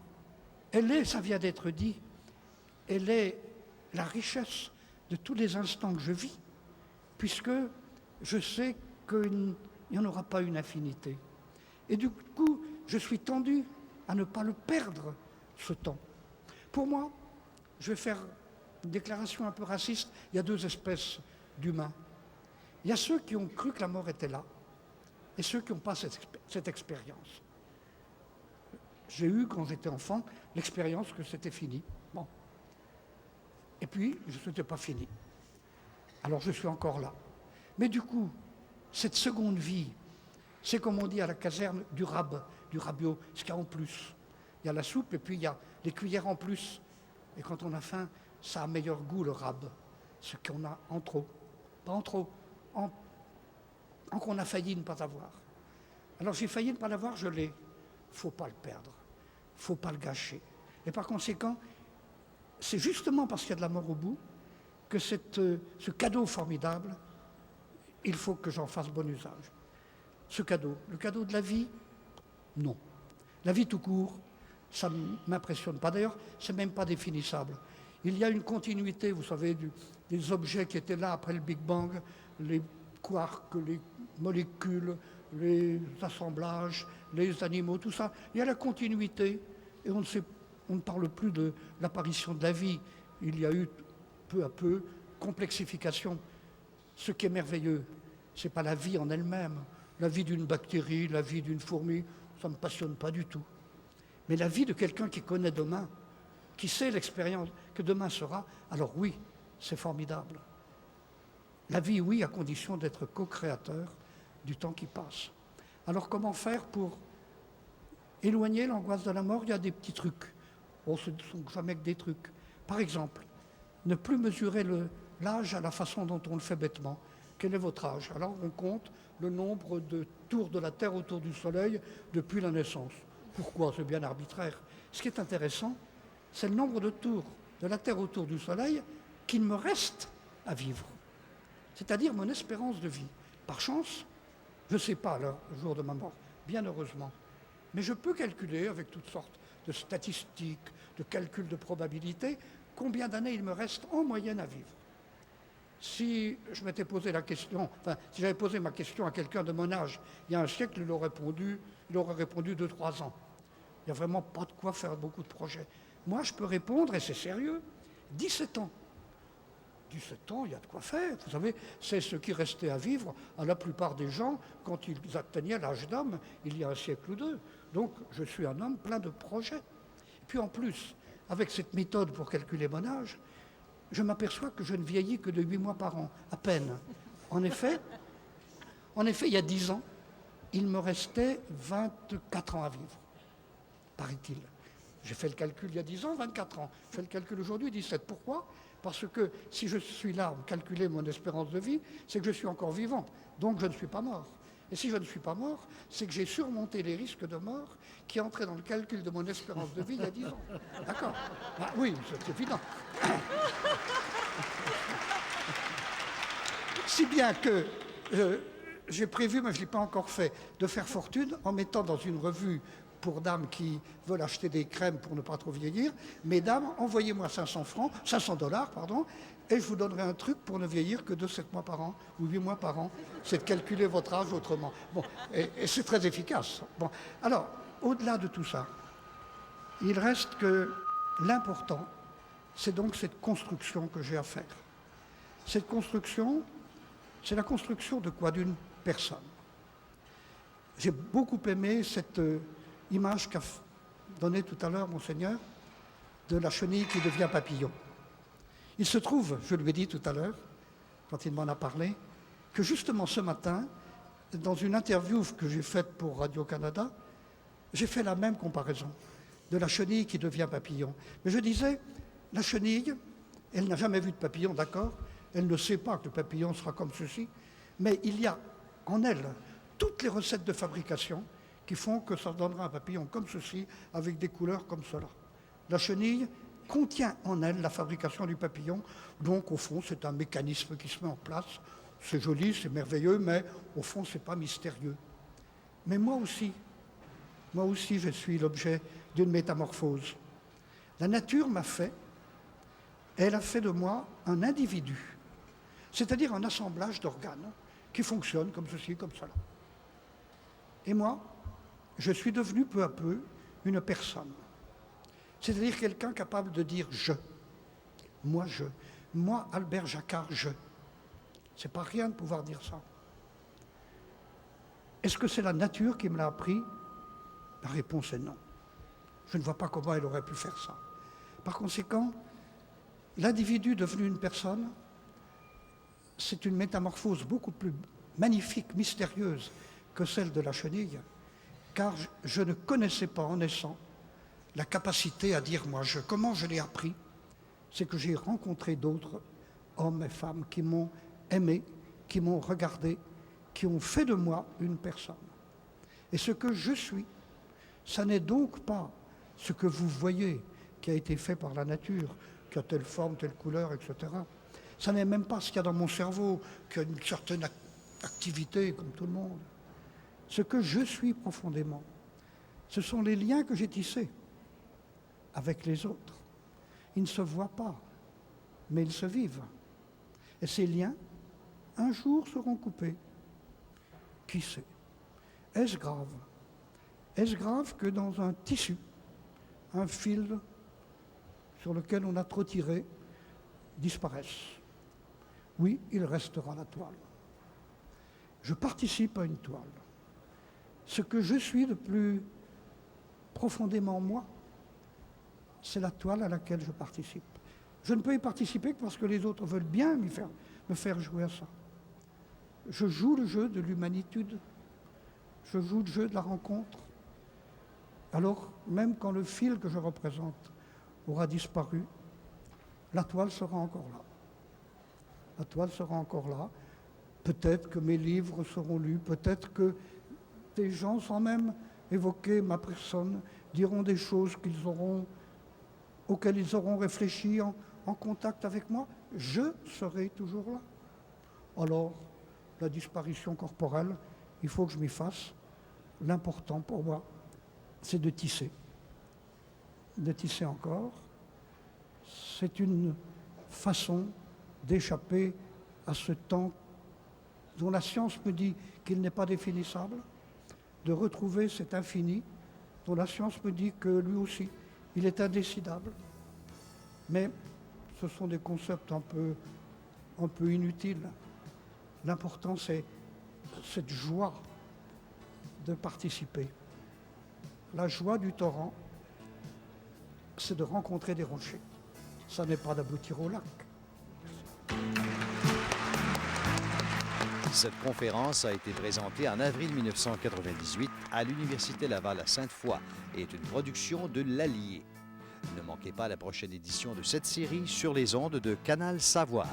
elle est, ça vient d'être dit, elle est la richesse de tous les instants que je vis, puisque je sais qu'il n'y en aura pas une infinité. Et du coup, je suis tendu à ne pas le perdre, ce temps. Pour moi, je vais faire une déclaration un peu raciste, il y a deux espèces d'humains. Il y a ceux qui ont cru que la mort était là, et ceux qui n'ont pas cette expérience. J'ai eu, quand j'étais enfant, l'expérience que c'était fini. Bon. Et puis, ce n'était pas fini. Alors je suis encore là. Mais du coup, cette seconde vie, c'est comme on dit à la caserne du rabio, ce qu'il y a en plus. Il y a la soupe et puis il y a les cuillères en plus. Et quand on a faim, ça a meilleur goût, le rab. Ce qu'on a en trop. Pas en trop, en qu'on a failli ne pas avoir. Alors j'ai failli ne pas l'avoir, je l'ai. Il ne faut pas le perdre. Il ne faut pas le gâcher. Et par conséquent, c'est justement parce qu'il y a de la mort au bout que ce cadeau formidable, il faut que j'en fasse bon usage. Ce cadeau, le cadeau de la vie, non. La vie tout court, ça ne m'impressionne pas. D'ailleurs, ce n'est même pas définissable. Il y a une continuité, vous savez, des objets qui étaient là après le Big Bang, les quarks, les molécules, les assemblages, les animaux, tout ça. Il y a la continuité et on ne parle plus de l'apparition de la vie. Il y a eu peu à peu complexification. Ce qui est merveilleux, ce n'est pas la vie en elle-même, la vie d'une bactérie, la vie d'une fourmi, ça ne me passionne pas du tout. Mais la vie de quelqu'un qui connaît demain, qui sait l'expérience que demain sera, alors oui, c'est formidable. La vie, oui, à condition d'être co-créateur du temps qui passe. Alors comment faire pour éloigner l'angoisse de la mort? Il y a des petits trucs. Oh, ce ne sont jamais que des trucs. Par exemple, ne plus mesurer l'âge à la façon dont on le fait bêtement. Quel est votre âge? Alors on compte le nombre de tours de la Terre autour du Soleil depuis la naissance. Pourquoi? C'est bien arbitraire. Ce qui est intéressant, c'est le nombre de tours de la Terre autour du Soleil qu'il me reste à vivre. C'est-à-dire mon espérance de vie. Par chance, je ne sais pas le jour de ma mort, bien heureusement. Mais je peux calculer avec toutes sortes de statistiques, de calculs de probabilité, combien d'années il me reste en moyenne à vivre. Si je m'étais posé la question, si j'avais posé ma question à quelqu'un de mon âge, il y a un siècle, il aurait répondu 2-3 ans. Il n'y a vraiment pas de quoi faire beaucoup de projets. Moi, je peux répondre, et c'est sérieux, 17 ans. 17 ans, il y a de quoi faire. Vous savez, c'est ce qui restait à vivre à la plupart des gens quand ils atteignaient l'âge d'homme il y a un siècle ou deux. Donc, je suis un homme plein de projets. Et puis en plus, avec cette méthode pour calculer mon âge, je m'aperçois que je ne vieillis que de 8 mois par an, à peine. En effet, il y a 10 ans, il me restait 24 ans à vivre, paraît-il. J'ai fait le calcul il y a 10 ans, 24 ans. Je fais le calcul aujourd'hui, 17. Pourquoi? Parce que si je suis là à calculer mon espérance de vie, c'est que je suis encore vivant. Donc je ne suis pas mort. Et si je ne suis pas mort, c'est que j'ai surmonté les risques de mort qui entraient dans le calcul de mon espérance de vie il y a 10 ans. D'accord? Ah, oui, c'est évident. Si bien que j'ai prévu, mais je ne l'ai pas encore fait, de faire fortune en mettant dans une revue pour dames qui veulent acheter des crèmes pour ne pas trop vieillir, mesdames, envoyez-moi 500 dollars, et je vous donnerai un truc pour ne vieillir que de 7 mois par an ou 8 mois par an. C'est de calculer votre âge autrement. Bon, et c'est très efficace. Bon, alors, au-delà de tout ça, il reste que l'important, c'est donc cette construction que j'ai à faire. Cette construction, c'est la construction de quoi? D'une personne. J'ai beaucoup aimé cette image qu'a donnée tout à l'heure Monseigneur de la chenille qui devient papillon. Il se trouve, je lui ai dit tout à l'heure, quand il m'en a parlé, que justement ce matin, dans une interview que j'ai faite pour Radio-Canada, j'ai fait la même comparaison de la chenille qui devient papillon. Mais je disais, la chenille, elle n'a jamais vu de papillon, d'accord? Elle ne sait pas que le papillon sera comme ceci, mais il y a en elle toutes les recettes de fabrication qui font que ça donnera un papillon comme ceci, avec des couleurs comme cela. La chenille contient en elle la fabrication du papillon, donc au fond c'est un mécanisme qui se met en place. C'est joli, c'est merveilleux, mais au fond c'est pas mystérieux. Mais moi aussi je suis l'objet d'une métamorphose. La nature m'a fait, elle a fait de moi un individu, c'est-à-dire un assemblage d'organes qui fonctionnent comme ceci, comme cela. Et moi, je suis devenu peu à peu une personne. C'est-à-dire quelqu'un capable de dire « je ». Moi, Albert Jacquard, je. C'est pas rien de pouvoir dire ça. Est-ce que c'est la nature qui me l'a appris? La réponse est non. Je ne vois pas comment elle aurait pu faire ça. Par conséquent, l'individu devenu une personne, c'est une métamorphose beaucoup plus magnifique, mystérieuse que celle de la chenille, car je ne connaissais pas en naissant la capacité à dire moi je. Comment je l'ai appris? C'est que j'ai rencontré d'autres hommes et femmes qui m'ont aimé, qui m'ont regardé, qui ont fait de moi une personne. Et ce que je suis, ça n'est donc pas ce que vous voyez qui a été fait par la nature, qui a telle forme, telle couleur, etc. Ça n'est même pas ce qu'il y a dans mon cerveau, qui a une certaine activité comme tout le monde. Ce que je suis profondément, ce sont les liens que j'ai tissés avec les autres. Ils ne se voient pas, mais ils se vivent. Et ces liens, un jour, seront coupés. Qui sait? Est-ce grave? Est-ce grave que dans un tissu, un fil sur lequel on a trop tiré disparaisse? oui, il restera la toile. Je participe à une toile. Ce que je suis de plus profondément moi, c'est la toile à laquelle je participe. Je ne peux y participer que parce que les autres veulent bien me faire jouer à ça. Je joue le jeu de l'humanitude. Je joue le jeu de la rencontre. Alors, même quand le fil que je représente aura disparu, la toile sera encore là. La toile sera encore là. Peut-être que mes livres seront lus, peut-être que des gens, sans même évoquer ma personne, diront des choses auxquelles ils auront réfléchi en contact avec moi. Je serai toujours là. Alors, la disparition corporelle, il faut que je m'y fasse. L'important pour moi, c'est de tisser. De tisser encore. C'est une façon d'échapper à ce temps dont la science me dit qu'il n'est pas définissable, de retrouver cet infini dont la science me dit que lui aussi, il est indécidable. Mais ce sont des concepts un peu inutiles. L'important, c'est cette joie de participer. La joie du torrent, c'est de rencontrer des rochers. Ça n'est pas d'aboutir au lac. Cette conférence a été présentée en avril 1998 à l'Université Laval à Sainte-Foy et est une production de l'Allier. Ne manquez pas la prochaine édition de cette série sur les ondes de Canal Savoir.